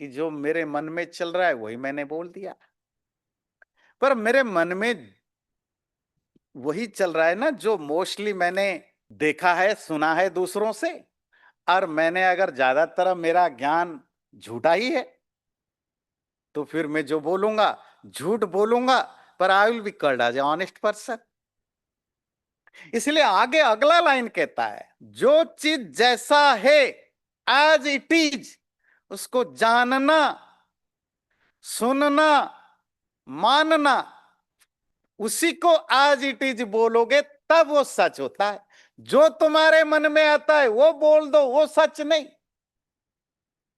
कि जो मेरे मन में चल रहा है वही मैंने बोल दिया। पर मेरे मन में वही चल रहा है ना जो मोस्टली मैंने देखा है, सुना है दूसरों से। और मैंने अगर ज्यादातर मेरा ज्ञान झूठा ही है, तो फिर मैं जो बोलूंगा झूठ बोलूंगा। पर I will be called as a honest person. इसलिए आगे अगला लाइन कहता है जो चीज जैसा है एज इट इज, उसको जानना, सुनना, मानना, उसी को एज इट इज बोलोगे तब वो सच होता है। जो तुम्हारे मन में आता है वो बोल दो, वो सच नहीं।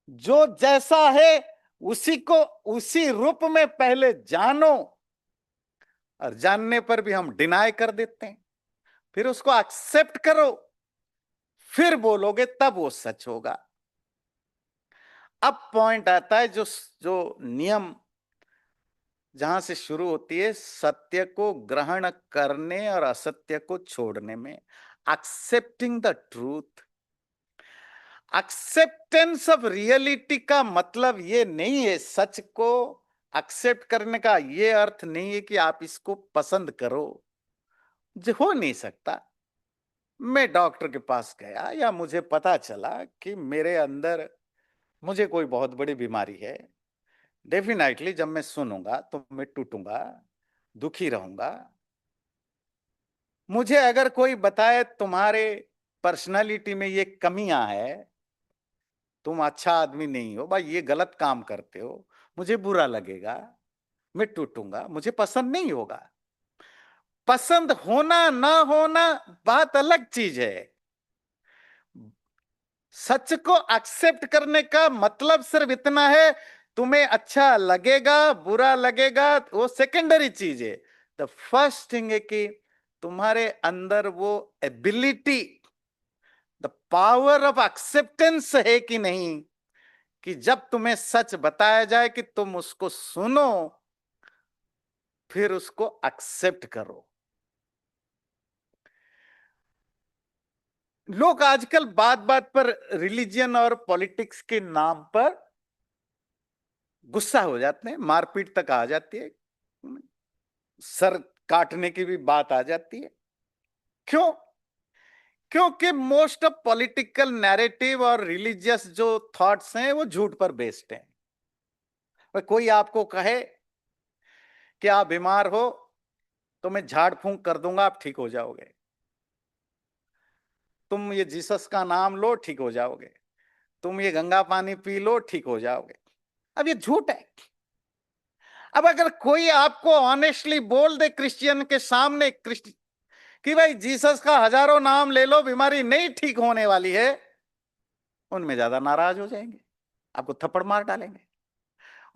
जो जैसा है उसी को उसी रूप में पहले जानो, और जानने पर भी हम डिनाई कर देते हैं। फिर उसको एक्सेप्ट करो, फिर बोलोगे तब वो सच होगा। अब पॉइंट आता है जो जो नियम जहां से शुरू होती है सत्य को ग्रहण करने और असत्य को छोड़ने में। Accepting the truth. Acceptance of reality का मतलब ये नहीं है, सच को एक्सेप्ट करने का ये अर्थ नहीं है कि आप इसको पसंद करो। जो हो नहीं सकता। मैं डॉक्टर के पास गया या मुझे पता चला कि मेरे अंदर मुझे कोई बहुत बड़ी बीमारी है, डेफिनेटली जब मैं सुनूंगा तो मैं टूटूंगा, दुखी रहूंगा। मुझे अगर कोई बताए तुम्हारे पर्सनालिटी में ये कमियां है, तुम अच्छा आदमी नहीं हो भाई, ये गलत काम करते हो, मुझे बुरा लगेगा, मैं टूटूंगा, मुझे पसंद नहीं होगा। पसंद होना ना होना बात अलग चीज है। सच को एक्सेप्ट करने का मतलब सिर्फ इतना है, तुम्हें अच्छा लगेगा बुरा लगेगा वो सेकेंडरी चीज है। द फर्स्ट थिंग है कि तुम्हारे अंदर वो ability, the power of acceptance है कि नहीं, कि जब तुम्हें सच बताया जाए कि तुम उसको सुनो, फिर उसको एक्सेप्ट करो। लोग आजकल बात बात पर रिलीजन और पॉलिटिक्स के नाम पर गुस्सा हो जाते हैं, मारपीट तक आ जाती है, सर काटने की भी बात आ जाती है। क्यों? क्योंकि मोस्ट ऑफ पॉलिटिकल नैरेटिव और रिलीजियस जो थॉट्स हैं वो झूठ पर बेस्ड हैं। कोई आपको कहे कि आप बीमार हो तो मैं झाड़ फूंक कर दूंगा, आप ठीक हो जाओगे, तुम ये जीसस का नाम लो ठीक हो जाओगे, तुम ये गंगा पानी पी लो ठीक हो जाओगे। अब ये झूठ है। अब अगर कोई आपको ऑनेस्टली बोल दे क्रिश्चियन के सामने कि भाई जीसस का हजारों नाम ले लो बीमारी नहीं ठीक होने वाली है, उनमें ज्यादा नाराज हो जाएंगे, आपको थप्पड़ मार डालेंगे।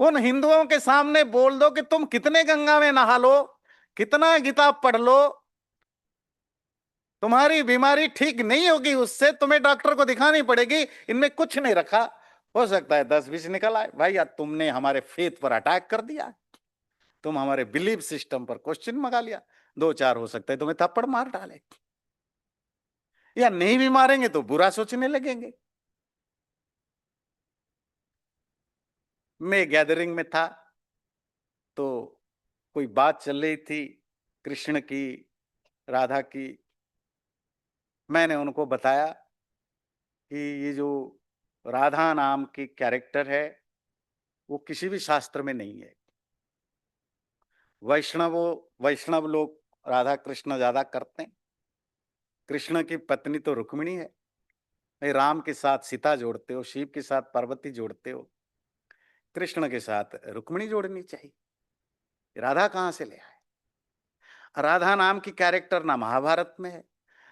उन हिंदुओं के सामने बोल दो कि तुम कितने गंगा में नहा लो, कितना गीता पढ़ लो, तुम्हारी बीमारी ठीक नहीं होगी, उससे तुम्हें डॉक्टर को दिखानी पड़ेगी, इनमें कुछ नहीं रखा। हो सकता है 10-20 निकल आए भाई, यार तुमने हमारे फेथ पर अटैक कर दिया, तुम हमारे बिलीफ सिस्टम पर क्वेश्चन मंगा लिया। 2-4 हो सकता है तुम्हें थप्पड़ मार डाले, या नहीं भी मारेंगे तो बुरा सोचने लगेंगे। मैं गैदरिंग में था तो कोई बात चल रही थी कृष्ण की, राधा की। मैंने उनको बताया कि ये जो राधा नाम की कैरेक्टर है वो किसी भी शास्त्र में नहीं है। वैष्णव वैष्णव लोग राधा कृष्ण ज्यादा करते हैं। कृष्ण की पत्नी तो रुक्मिणी है, भाई राम के साथ सीता जोड़ते हो, शिव के साथ पार्वती जोड़ते हो, कृष्ण के साथ रुक्मिणी जोड़नी चाहिए। राधा कहां से ले आए? राधा नाम की कैरेक्टर ना महाभारत में है,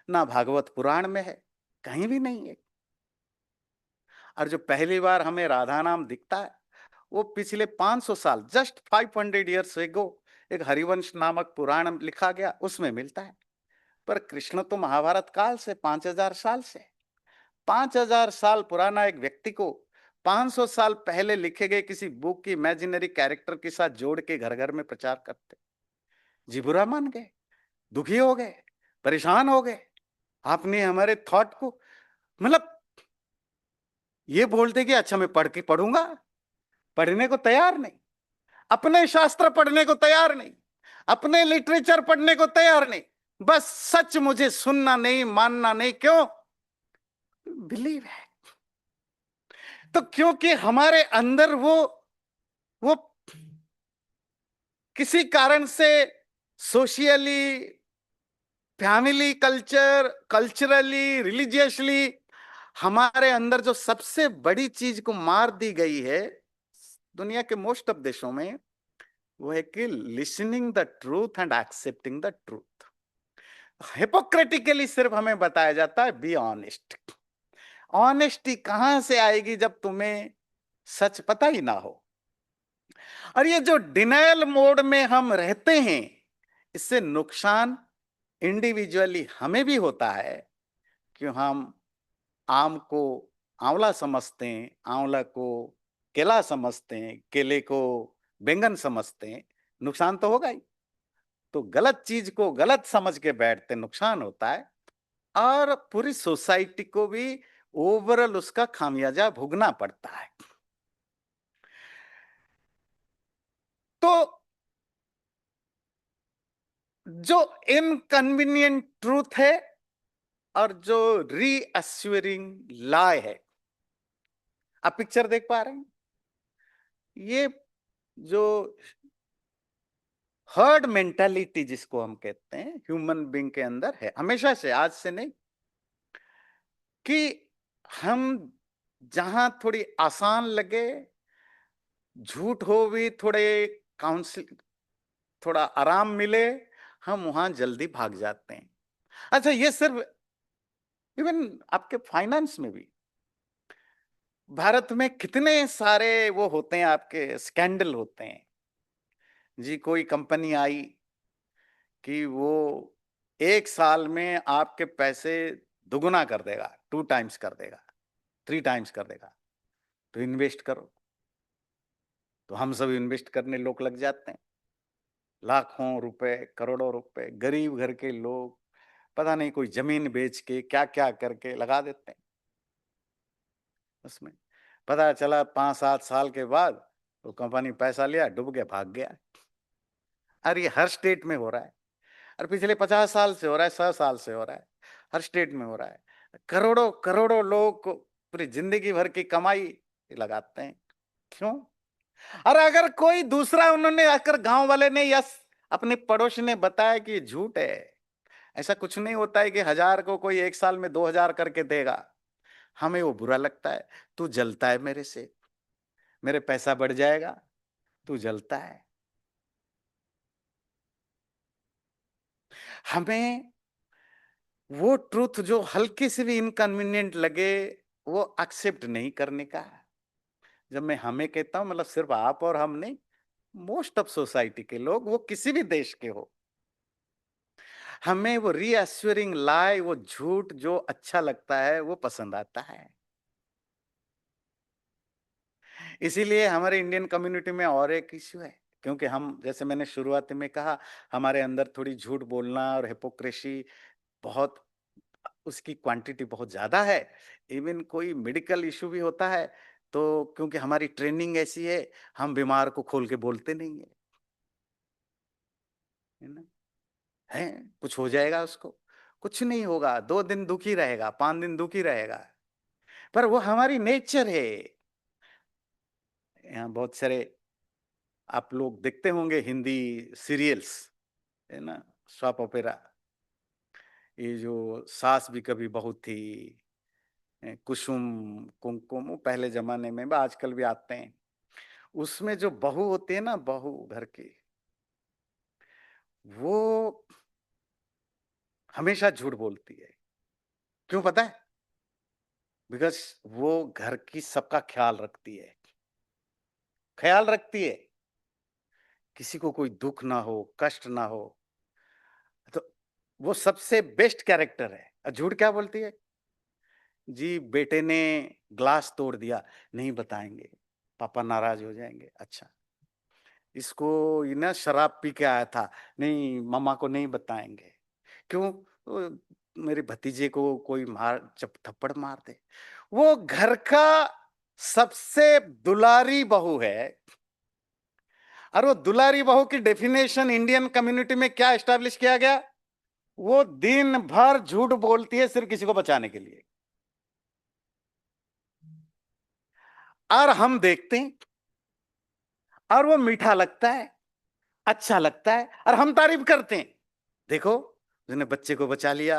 ना भागवत पुराण में है, कहीं भी नहीं है। और जो पहली बार हमें राधा नाम दिखता है वो पिछले 500 साल, जस्ट 500 ईयर्स एगो, एक हरिवंश नामक पुराण लिखा गया उसमें मिलता है। पर कृष्ण तो महाभारत काल से 5000 साल से, 5000 साल पुराना एक व्यक्ति को 500 साल पहले लिखे गए किसी बुक की इमेजिनरी कैरेक्टर के साथ जोड़ के घर घर में प्रचार करते। जी बुरा मान गए, दुखी हो गए, परेशान हो गए। आपने हमारे थॉट को, मतलब ये बोलते कि अच्छा मैं पढ़ के पढ़ूंगा, पढ़ने को तैयार नहीं, अपने शास्त्र पढ़ने को तैयार नहीं, अपने लिटरेचर पढ़ने को तैयार नहीं, बस सच मुझे सुनना नहीं, मानना नहीं। क्यों? बिलीव है। तो क्योंकि हमारे अंदर वो किसी कारण से socially, family culture, culturally, religiously हमारे अंदर जो सबसे बड़ी चीज को मार दी गई है दुनिया के मोस्ट ऑफ देशों में, वो है कि listening the truth and accepting the truth. Hypocritically सिर्फ हमें बताया जाता है बी ऑनेस्ट। ऑनेस्टी कहां से आएगी जब तुम्हें सच पता ही ना हो? और ये जो डिनायल मोड में हम रहते हैं, इससे नुकसान इंडिविजुअली हमें भी होता है कि हम आम को आंवला समझते हैं, आंवला को केला समझते हैं, केले को बैंगन समझते हैं, नुकसान तो होगा ही। तो गलत चीज को गलत समझ के बैठते, नुकसान होता है। और पूरी सोसाइटी को भी ओवरऑल उसका खामियाजा भुगतना पड़ता है। तो जो इनकन्वीनियंट ट्रूथ है और जो रीअश्योरिंग लाई है, आप पिक्चर देख पा रहे हैं? ये जो हर्ड मेंटालिटी जिसको हम कहते हैं ह्यूमन बीइंग के अंदर है, हमेशा से, आज से नहीं, कि हम जहां थोड़ी आसान लगे, झूठ हो भी थोड़े, काउंसिल थोड़ा आराम मिले, हम वहां जल्दी भाग जाते हैं। अच्छा, ये सिर्फ इवन आपके फाइनेंस में भी, भारत में कितने सारे वो होते हैं, आपके स्कैंडल होते हैं जी। कोई कंपनी आई कि वो 1 साल में आपके पैसे दुगुना कर देगा, 2 टाइम्स कर देगा, 3 टाइम्स कर देगा, तो इन्वेस्ट करो। तो हम सब इन्वेस्ट करने लोग लग जाते हैं, लाखों रुपए, करोड़ों रुपए, गरीब घर के लोग पता नहीं कोई जमीन बेच के क्या क्या करके लगा देते हैं उसमें। पता चला 5-7 साल के बाद वो कंपनी पैसा लिया, डूब गया, भाग गया। और ये हर स्टेट में हो रहा है, और पिछले 50 साल से हो रहा है, 100 साल से हो रहा है, हर स्टेट में हो रहा है। करोड़ों करोड़ों लोग को पूरी जिंदगी भर की कमाई लगाते हैं। क्यों? और अगर कोई दूसरा, उन्होंने आकर गांव वाले ने या अपने पड़ोस ने बताया कि ये झूठ है, ऐसा कुछ नहीं होता है कि 1000 को कोई एक साल में 2000 करके देगा। हमें वो बुरा लगता है। तू जलता है मेरे से, मेरे पैसा बढ़ जाएगा, तू जलता है। हमें वो ट्रूथ जो हल्की से भी इनकन्वीनियंट लगे, वो एक्सेप्ट नहीं करने का है। जब मैं हमें कहता हूं, मतलब सिर्फ आप और हम नहीं, मोस्ट ऑफ सोसाइटी के लोग, वो किसी भी देश के हो, हमें वो रीअश्योरिंग लाई, वो झूठ जो अच्छा लगता है, वो पसंद आता है। इसीलिए हमारे इंडियन कम्युनिटी में और एक इश्यू है, क्योंकि हम, जैसे मैंने शुरुआत में कहा, हमारे अंदर थोड़ी झूठ बोलना और हिपोक्रेसी बहुत, उसकी क्वांटिटी बहुत ज्यादा है। इवन कोई मेडिकल इशू भी होता है, तो क्योंकि हमारी ट्रेनिंग ऐसी है, हम बीमार को खोल के बोलते नहीं है ना। है, कुछ हो जाएगा उसको, कुछ नहीं होगा, 2 दिन दुखी रहेगा, 5 दिन दुखी रहेगा, पर वो हमारी नेचर है। यहाँ बहुत सारे आप लोग देखते होंगे हिंदी सीरियल्स, है ना, सॉप ओपेरा, ये जो सास भी कभी बहू थी, कुसुम, कुमकुम, वो पहले जमाने में, आजकल भी आते हैं। उसमें जो बहू होती है ना, बहू घर की, वो हमेशा झूठ बोलती है। क्यों पता है? बिकॉज वो घर की सबका ख्याल रखती है, ख्याल रखती है, किसी को कोई दुख ना हो, कष्ट ना हो। तो वो सबसे बेस्ट कैरेक्टर है। और झूठ क्या बोलती है? जी बेटे ने ग्लास तोड़ दिया, नहीं बताएंगे, पापा नाराज हो जाएंगे। अच्छा, इसको ये ना शराब पी के आया था, नहीं मामा को नहीं बताएंगे। क्यों? मेरे भतीजे को कोई मार, जब थप्पड़ मार दे। वो घर का सबसे दुलारी बहू है। और वो दुलारी बहू की डेफिनेशन इंडियन कम्युनिटी में क्या एस्टैब्लिश किया गया? वो दिन भर झूठ बोलती है सिर्फ किसी को बचाने के लिए। और हम देखते हैं, और वो मीठा लगता है, अच्छा लगता है, और हम तारीफ करते हैं। देखो, उसने बच्चे को बचा लिया,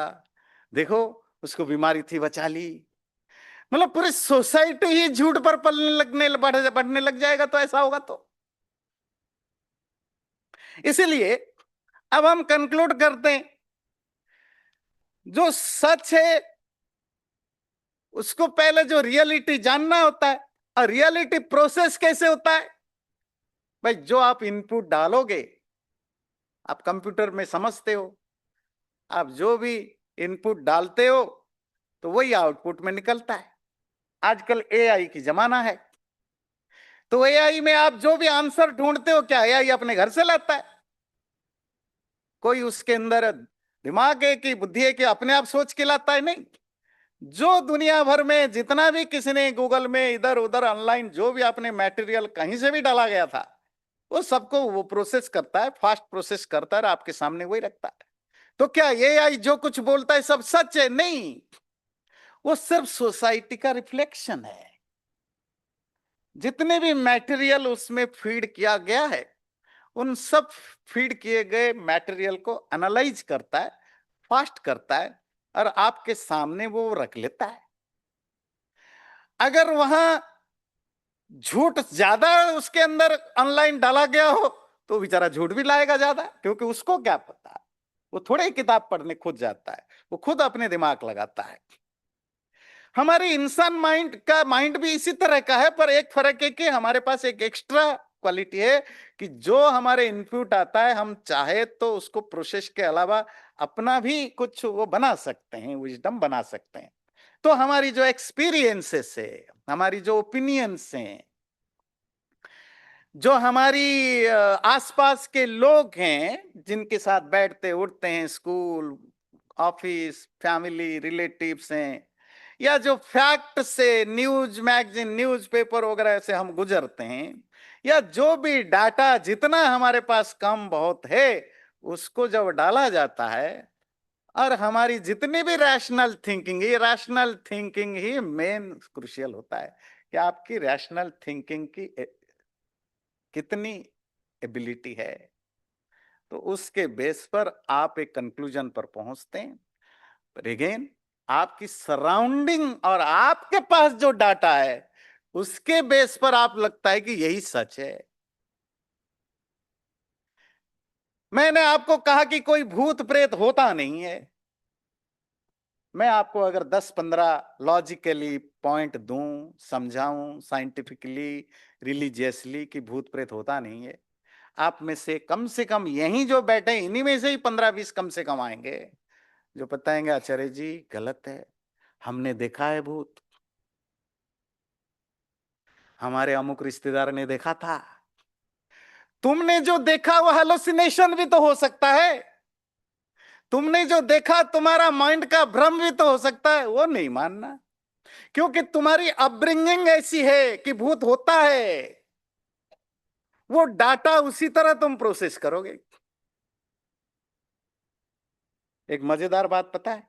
देखो उसको बीमारी थी, बचा ली। मतलब पूरी सोसाइटी ही झूठ पर पलने लगने बढ़ने लग जाएगा, तो ऐसा होगा तो। इसीलिए अब हम कंक्लूड करते हैं, जो सच है उसको पहले जो रियलिटी जानना होता है। और रियलिटी प्रोसेस कैसे होता है? भाई, जो आप इनपुट डालोगे, आप कंप्यूटर में समझते हो, आप जो भी इनपुट डालते हो, तो वही आउटपुट में निकलता है। आजकल एआई की जमाना है, तो एआई में आप जो भी आंसर ढूंढते हो, क्या एआई अपने घर से लाता है? कोई उसके अंदर दिमाग है कि बुद्धि है कि अपने आप सोच के लाता है? नहीं। जो दुनिया भर में जितना भी किसी ने गूगल में इधर उधर ऑनलाइन जो भी आपने मटेरियल कहीं से भी डाला गया था, वो सबको वो प्रोसेस करता है, फास्ट प्रोसेस करता है और आपके सामने वही रखता है। तो क्या ये आई जो कुछ बोलता है सब सच है? नहीं, वो सिर्फ सोसाइटी का रिफ्लेक्शन है। जितने भी मटेरियल उसमें फीड किया गया है, उन सब फीड किए गए मटेरियल को एनालाइज करता है, फास्ट करता है, और आपके सामने वो रख लेता है। अगर वहां झूठ ज्यादा उसके अंदर ऑनलाइन डाला गया हो, तो बेचारा झूठ भी लाएगा ज्यादा, क्योंकि उसको क्या पता है, वो थोड़े ही किताब पढ़ने खुद जाता है, वो खुद अपने दिमाग लगाता है। हमारे इंसान माइंड भी इसी तरह का है, पर एक फर्क है कि हमारे पास एक एक्स्ट्रा क्वालिटी है कि जो हमारे इनपुट आता है, हम चाहे तो उसको प्रोसेस के अलावा अपना भी कुछ वो बना सकते हैं, विजडम बना सकते हैं। तो हमारी जो एक्सपीरियंसेस है, हमारी जो ओपिनियंस हैं, जो हमारी आसपास के लोग हैं जिनके साथ बैठते उठते हैं, स्कूल, ऑफिस, फैमिली, रिलेटिव्स हैं, या जो फैक्ट से न्यूज मैगजीन, न्यूज़पेपर वगैरह से हम गुजरते हैं, या जो भी डाटा जितना हमारे पास कम बहुत है, उसको जब डाला जाता है, और हमारी जितनी भी रैशनल थिंकिंग, ये रैशनल थिंकिंग ही मेन क्रुशियल होता है कि आपकी रैशनल थिंकिंग की कितनी एबिलिटी है, तो उसके बेस पर आप एक कंक्लूजन पर पहुंचते हैं। पर अगेन, आपकी सराउंडिंग और आपके पास जो डाटा है उसके बेस पर आप लगता है कि यही सच है। मैंने आपको कहा कि कोई भूत प्रेत होता नहीं है। मैं आपको अगर 10-15 लॉजिकली पॉइंट दूं, समझाऊं साइंटिफिकली, रिलीजियसली कि भूत प्रेत होता नहीं है, आप में से कम यहीं जो बैठे इन्हीं में से ही 15-20 कम से कम आएंगे जो बताएंगे आचार्य जी गलत है, हमने देखा है भूत, हमारे अमुक रिश्तेदार ने देखा था। तुमने जो देखा वो हेलोसिनेशन भी तो हो सकता है। तुमने जो देखा तुम्हारा माइंड का भ्रम भी तो हो सकता है, वो नहीं मानना क्योंकि तुम्हारी अपब्रिंगिंग ऐसी है कि भूत होता है। वो डाटा उसी तरह तुम प्रोसेस करोगे। एक मजेदार बात पता है,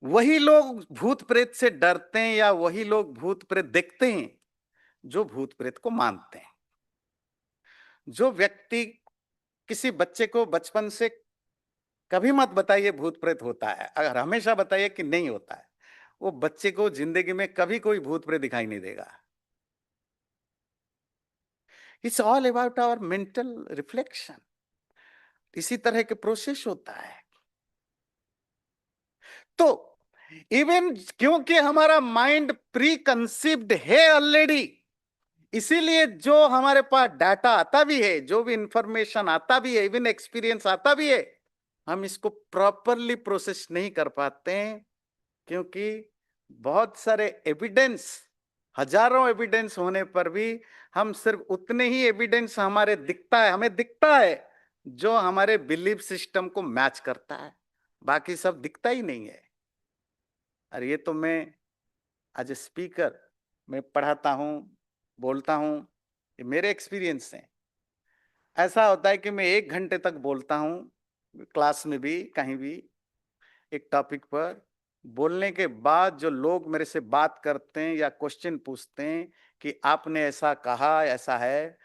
वही लोग भूत प्रेत से डरते हैं या वही लोग भूत प्रेत देखते हैं जो भूत प्रेत को मानते हैं। जो व्यक्ति किसी बच्चे को बचपन से कभी मत बताइए भूत प्रेत होता है, अगर हमेशा बताइए कि नहीं होता है, वो बच्चे को जिंदगी में कभी कोई भूत प्रेत दिखाई नहीं देगा। It's all about our mental reflection. इसी तरह के प्रोसेस होता है। तो इवन क्योंकि हमारा माइंड प्री कंसीव्ड है ऑलरेडी, इसीलिए जो हमारे पास डाटा आता भी है, जो भी इंफॉर्मेशन आता भी है, इवन एक्सपीरियंस आता भी है, हम इसको प्रॉपरली प्रोसेस नहीं कर पाते हैं क्योंकि बहुत सारे एविडेंस, हजारों एविडेंस होने पर भी हम सिर्फ उतने ही एविडेंस हमारे दिखता है, हमें दिखता है जो हमारे बिलीफ सिस्टम को मैच करता है, बाकी सब दिखता ही नहीं है। और ये तो मैं एज ए स्पीकर मैं पढ़ाता हूँ, बोलता हूँ, ये मेरे एक्सपीरियंस हैं। ऐसा होता है कि मैं 1 घंटे तक बोलता हूँ क्लास में भी कहीं भी एक टॉपिक पर, बोलने के बाद जो लोग मेरे से बात करते हैं या क्वेश्चन पूछते हैं कि आपने ऐसा कहा, ऐसा है,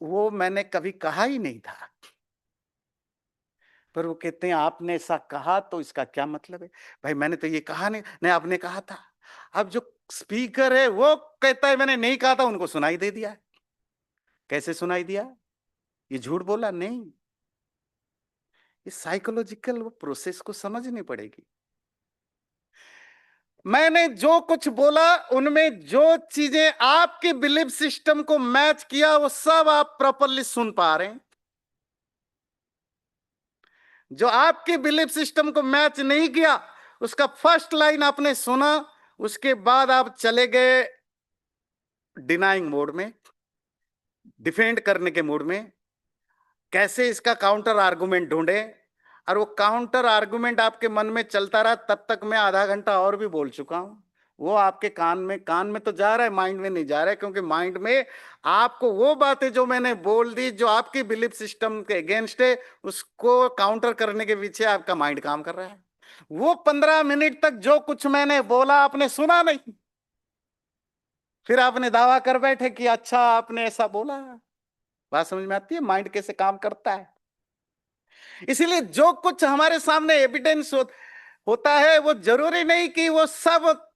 वो मैंने कभी कहा ही नहीं था, पर वो कहते हैं आपने ऐसा कहा तो इसका क्या मतलब है। भाई मैंने तो ये कहा नहीं, नहीं आपने कहा था। अब जो स्पीकर है वो कहता है मैंने नहीं कहा था, उनको सुनाई दे दिया। कैसे सुनाई दिया? ये झूठ बोला नहीं। ये साइकोलॉजिकल वो प्रोसेस को समझनी पड़ेगी। मैंने जो कुछ बोला उनमें जो चीजें आपके बिलीफ सिस्टम को मैच किया वो सब आप प्रॉपरली सुन पा रहे हैं। जो आपके बिलीफ सिस्टम को मैच नहीं किया उसका फर्स्ट लाइन आपने सुना, उसके बाद आप चले गए डिनाइंग मोड में, डिफेंड करने के मोड में, कैसे इसका काउंटर आर्गुमेंट ढूंढे। और वो काउंटर आर्गुमेंट आपके मन में चलता रहा, तब तक मैं आधा घंटा और भी बोल चुका हूं। वो आपके कान में तो जा रहा है, माइंड में नहीं जा रहा है, क्योंकि माइंड में आपको वो बातें जो मैंने बोल दी जो आपकी बिलीफ सिस्टम के अगेंस्ट है, उसको काउंटर करने के पीछे आपका माइंड काम कर रहा है। वो 15 मिनट तक जो कुछ मैंने बोला आपने सुना नहीं, फिर आपने दावा कर बैठे कि अच्छा आपने ऐसा बोला। बात समझ में आती है माइंड कैसे काम करता है? इसीलिए जो कुछ हमारे सामने एविडेंस होता है वो जरूरी नहीं कि वो सब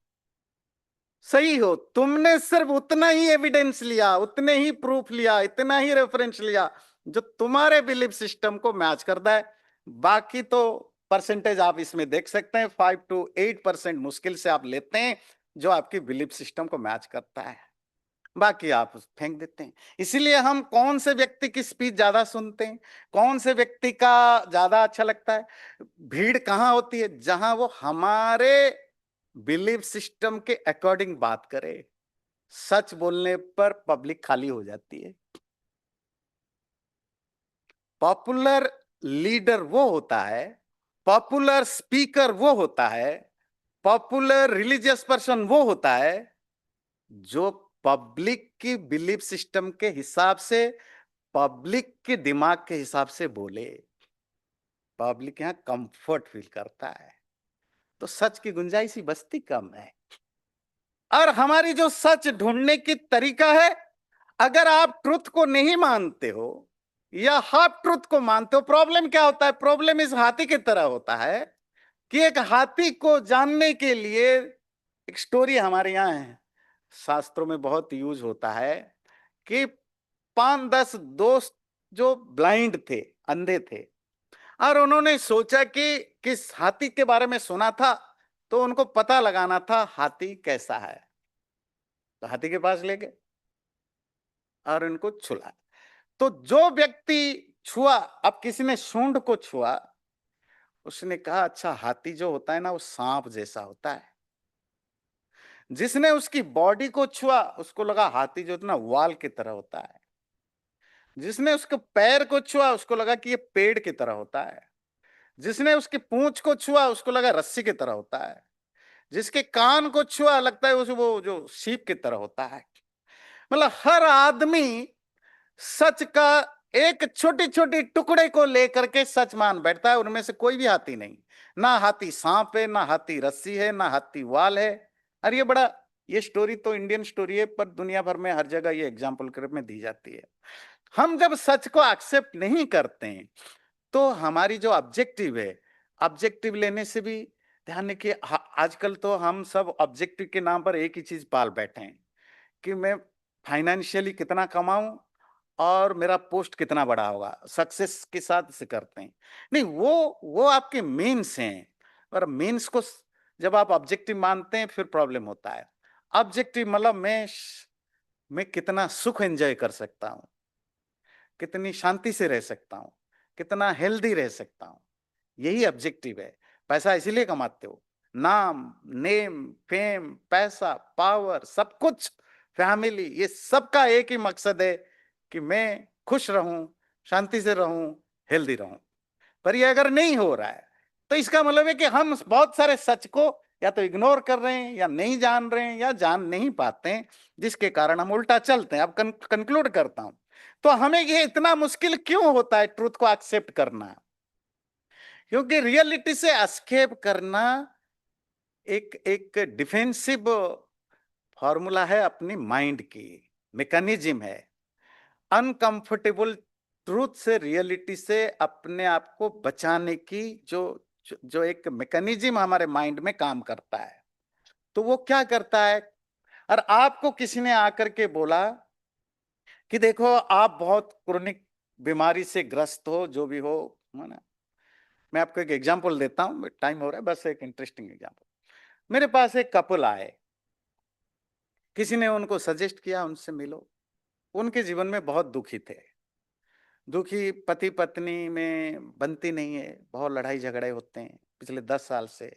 सही हो। तुमने सिर्फ उतना ही एविडेंस लिया, उतने ही प्रूफ लिया, इतना ही रेफरेंस लिया जो तुम्हारे बिलीफ सिस्टम को मैच करता है। बाकी तो परसेंटेज आप इसमें देख सकते हैं, 5 to 8% मुश्किल से आप लेते हैं जो आपकी बिलीफ सिस्टम को मैच करता है, बाकी आप फेंक देते हैं। इसीलिए हम कौन से व्यक्ति की स्पीच ज्यादा सुनते हैं, कौन से व्यक्ति का ज्यादा अच्छा लगता है। भीड़ कहाँ होती है? जहां वो हमारे बिलीफ सिस्टम के अकॉर्डिंग बात करे। सच बोलने पर पब्लिक खाली हो जाती है। पॉपुलर लीडर वो होता है, पॉपुलर स्पीकर वो होता है, पॉपुलर रिलीजियस पर्सन वो होता है जो पब्लिक की बिलीफ सिस्टम के हिसाब से, पब्लिक के दिमाग के हिसाब से बोले। पब्लिक यहां कंफर्ट फील करता है, तो सच की गुंजाइश ही बस्ती कम है। और हमारी जो सच ढूंढने की तरीका है, अगर आप ट्रुथ को नहीं मानते हो या हाफ ट्रुथ को मानते हो, प्रॉब्लम क्या होता है? प्रॉब्लम इस हाथी की तरह होता है कि एक हाथी को जानने के लिए, एक स्टोरी हमारे यहाँ है, शास्त्रों में बहुत यूज होता है कि 5-10 दोस्त जो ब्लाइंड थे, अंधे थे, और उन्होंने सोचा कि किस हाथी के बारे में सुना था, तो उनको पता लगाना था हाथी कैसा है। तो हाथी के पास ले गए और उनको छुआ। तो जो व्यक्ति छुआ, अब किसी ने सूंड को छुआ, उसने कहा अच्छा हाथी जो होता है ना वो सांप जैसा होता है। जिसने उसकी बॉडी को छुआ उसको लगा हाथी जो ना वाल की तरह होता है। जिसने उसके पैर को छुआ उसको लगा कि ये पेड़ की तरह होता है। जिसने उसकी पूंछ को छुआ उसको लगा रस्सी की तरह होता है। जिसके कान को छुआ लगता है उसे वो जो सीप की तरह होता है। मतलब हर आदमी सच का एक छोटी छोटी टुकड़े को लेकर के सच मान बैठता है। उनमें से कोई भी हाथी नहीं। ना हाथी सांप है, ना हाथी रस्सी है, ना हाथी वाल है। और ये स्टोरी तो इंडियन स्टोरी है, पर दुनिया भर में हर जगह ये एग्जाम्पल के रूप में दी जाती है। हम जब सच को एक्सेप्ट नहीं करते हैं तो हमारी जो ऑब्जेक्टिव है, ऑब्जेक्टिव लेने से भी ध्यान रखिए, आजकल तो हम सब ऑब्जेक्टिव के नाम पर एक ही चीज पाल बैठे हैं कि मैं फाइनेंशियली कितना कमाऊं और मेरा पोस्ट कितना बड़ा होगा, सक्सेस के साथ इसे करते हैं। नहीं, वो आपके मीन्स हैं। और मीन्स को जब आप ऑब्जेक्टिव मानते हैं फिर प्रॉब्लम होता है। ऑब्जेक्टिव मतलब मैं कितना सुख एंजॉय कर सकता हूं, कितनी शांति से रह सकता हूं, कितना हेल्दी रह सकता हूं, यही ऑब्जेक्टिव है। पैसा इसीलिए कमाते हो, नाम, नेम, फेम, पैसा, पावर, सब कुछ, फैमिली, ये सबका एक ही मकसद है कि मैं खुश रहूं, शांति से रहूं, हेल्दी रहूं। पर ये अगर नहीं हो रहा है तो इसका मतलब है कि हम बहुत सारे सच को या तो इग्नोर कर रहे हैं, या नहीं जान रहे हैं, या जान नहीं पाते हैं, जिसके कारण हम उल्टा चलते हैं। अब कंक्लूड करता हूं, तो हमें ये इतना मुश्किल क्यों होता है ट्रूथ को एक्सेप्ट करना? क्योंकि रियलिटी से एस्केप करना एक एक डिफेंसिव फॉर्मूला है अपनी माइंड की, मैकेनिज्म है। अनकंफर्टेबल ट्रूथ से, रियलिटी से अपने आप को बचाने की जो एक मैकेनिज्म हमारे माइंड में काम करता है। तो वो क्या करता है? और आपको किसी ने आकर के बोला कि देखो आप बहुत क्रोनिक बीमारी से ग्रस्त हो, जो भी हो, है ना। मैं आपको एक एग्जांपल देता हूं, टाइम हो रहा है, बस एक इंटरेस्टिंग एग्जांपल। मेरे पास एक कपल आए, किसी ने उनको सजेस्ट किया उनसे मिलो। उनके जीवन में बहुत दुखी थे, दुखी पति पत्नी में बनती नहीं है, बहुत लड़ाई झगड़े होते हैं पिछले 10 साल से।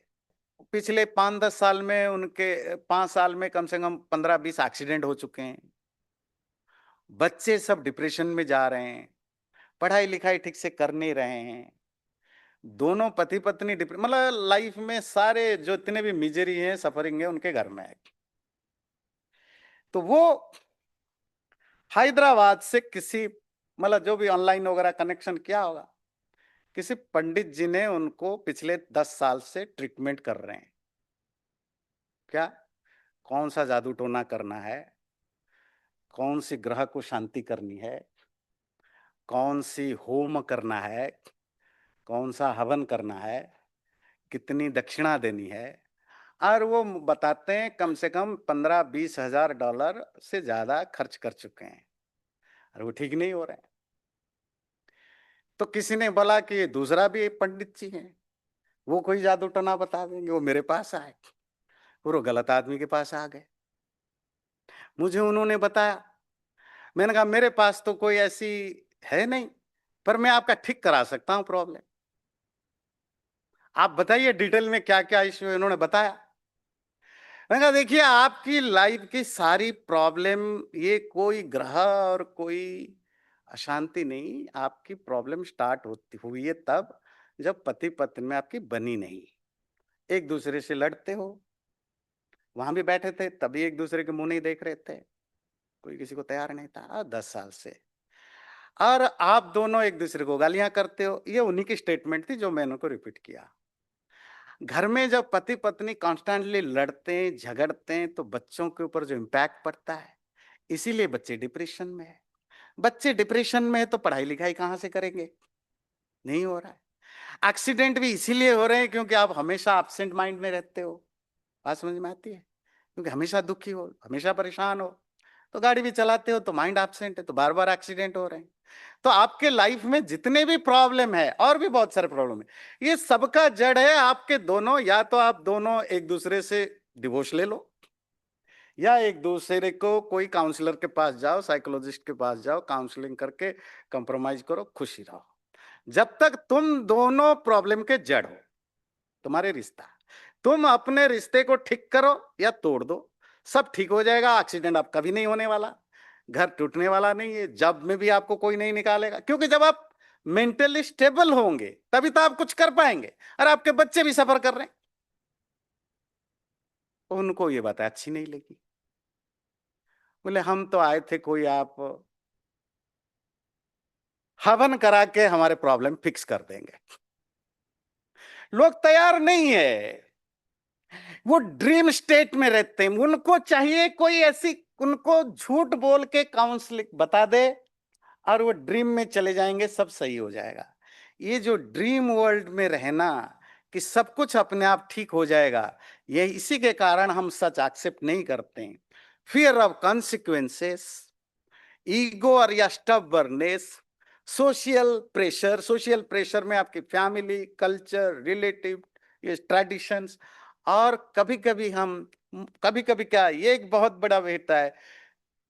पिछले 5-10 साल में उनके 5 साल में कम से कम 15-20 एक्सीडेंट हो चुके हैं। बच्चे सब डिप्रेशन में जा रहे हैं, पढ़ाई लिखाई ठीक से कर नहीं रहे हैं। दोनों पति पत्नी मतलब लाइफ में सारे जो इतने भी मिजरी हैं, सफरिंग है, उनके घर में है। तो वो हैदराबाद से किसी, मतलब जो भी ऑनलाइन वगैरह कनेक्शन किया होगा, किसी पंडित जी ने उनको पिछले 10 साल से ट्रीटमेंट कर रहे हैं। क्या, कौन सा जादू टोना करना है, कौन सी ग्रह को शांति करनी है, कौन सी होम करना है, कौन सा हवन करना है, कितनी दक्षिणा देनी है। और वो बताते हैं कम से कम 15-20 हजार डॉलर से ज्यादा खर्च कर चुके हैं, और वो ठीक नहीं हो रहे हैं। तो किसी ने बोला कि ये दूसरा भी एक पंडित जी हैं, वो कोई जादू टोना बता देंगे। वो मेरे पास आए और वो गलत आदमी के पास आ गए। मुझे उन्होंने बताया, मैंने कहा मेरे पास तो कोई ऐसी है नहीं, पर मैं आपका ठीक करा सकता हूं प्रॉब्लम। आप बताइए डिटेल में क्या क्या इश्यू है। उन्होंने बताया। मैंने कहा देखिए आपकी लाइफ की सारी प्रॉब्लम, ये कोई ग्रह और कोई अशांति नहीं, आपकी प्रॉब्लम स्टार्ट होती हुई है तब जब पति पत्नी में आपकी बनी नहीं, एक दूसरे से लड़ते हो। वहां भी बैठे थे तभी एक दूसरे के मुंह नहीं देख रहे थे, कोई किसी को तैयार नहीं था 10 साल से। और आप दोनों एक दूसरे को गालियां करते हो। ये उन्हीं की स्टेटमेंट थी जो मैंने उनको रिपीट किया। घर में जब पति पत्नी कॉन्स्टेंटली लड़ते हैं, झगड़ते हैं, तो बच्चों के ऊपर जो इम्पैक्ट पड़ता है, इसीलिए बच्चे डिप्रेशन में है। बच्चे डिप्रेशन में है तो पढ़ाई लिखाई कहां से करेंगे? नहीं हो रहा है। एक्सीडेंट भी इसीलिए हो रहे हैं क्योंकि आप हमेशा एब्सेंट माइंड में रहते हो। बात समझ में आती है? क्योंकि हमेशा दुखी हो, हमेशा परेशान हो, तो गाड़ी भी चलाते हो तो माइंड एब्सेंट है, तो बार बार एक्सीडेंट हो रहे हैं। तो आपके लाइफ में जितने भी प्रॉब्लम है, और भी बहुत सारे प्रॉब्लम है, ये सबका जड़ है आपके दोनों, या तो आप दोनों एक दूसरे से डिवोर्स ले लो, या एक दूसरे को कोई काउंसलर के पास जाओ, साइकोलॉजिस्ट के पास जाओ, काउंसलिंग करके कंप्रोमाइज करो, खुशी रहो। जब तक तुम दोनों प्रॉब्लम के जड़ हो, तुम्हारे रिश्ता, तुम अपने रिश्ते को ठीक करो या तोड़ दो, सब ठीक हो जाएगा। एक्सीडेंट आप कभी नहीं होने वाला, घर टूटने वाला नहीं है, जब में भी आपको कोई नहीं निकालेगा, क्योंकि जब आप मेंटली स्टेबल होंगे तभी तो आप कुछ कर पाएंगे। और आपके बच्चे भी सफर कर रहे हैं, उनको ये बात अच्छी नहीं लगी। बोले हम तो आए थे कोई आप हवन करा के हमारे प्रॉब्लम फिक्स कर देंगे। लोग तैयार नहीं है, वो ड्रीम स्टेट में रहते हैं। उनको चाहिए कोई ऐसी, उनको झूठ बोल के काउंसलिंग बता दे और वो ड्रीम में चले जाएंगे, सब सही हो जाएगा। ये जो ड्रीम वर्ल्ड में रहना कि सब कुछ अपने आप ठीक हो जाएगा, ये इसी के कारण हम सच एक्सेप्ट नहीं करते हैं। फियर ऑफ कॉन्सिक्वेंसेस, ईगो और या स्टबर्नेस, सोशल प्रेशर में आपकी फैमिली, कल्चर, रिलेटिव, ये ट्रेडिशंस, और कभी कभी हम, कभी कभी क्या, ये एक बहुत बड़ा होता है,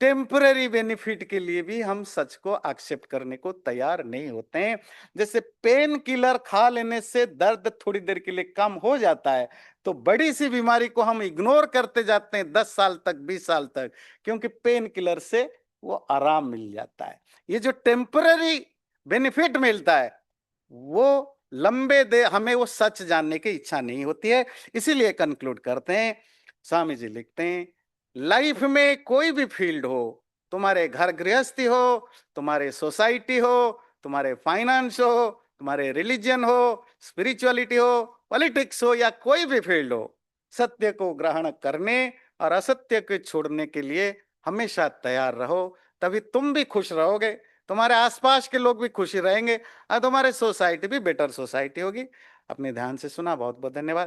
टेम्पररी बेनिफिट के लिए भी हम सच को एक्सेप्ट करने को तैयार नहीं होते हैं। जैसे पेन किलर खा लेने से दर्द थोड़ी देर के लिए कम हो जाता है, तो बड़ी सी बीमारी को हम इग्नोर करते जाते हैं 10 साल तक, 20 साल तक, क्योंकि पेन किलर से वो आराम मिल जाता है। ये जो टेम्पररी बेनिफिट मिलता है, वो लंबे दे हमें वो सच जानने की इच्छा नहीं होती है। इसीलिए कंक्लूड करते हैं, स्वामी जी लिखते हैं, लाइफ में कोई भी फील्ड हो, तुम्हारे घर गृहस्थी हो, तुम्हारे सोसाइटी हो, तुम्हारे फाइनेंस हो, तुम्हारे रिलीजन हो, स्पिरिचुअलिटी हो, पॉलिटिक्स हो, या कोई भी फील्ड हो, सत्य को ग्रहण करने और असत्य को छोड़ने के लिए हमेशा तैयार रहो। तभी तुम भी खुश रहोगे, तुम्हारे आसपास के लोग भी खुशी रहेंगे, और तुम्हारे सोसाइटी भी बेटर सोसाइटी होगी। अपने ध्यान से सुना, बहुत बहुत धन्यवाद।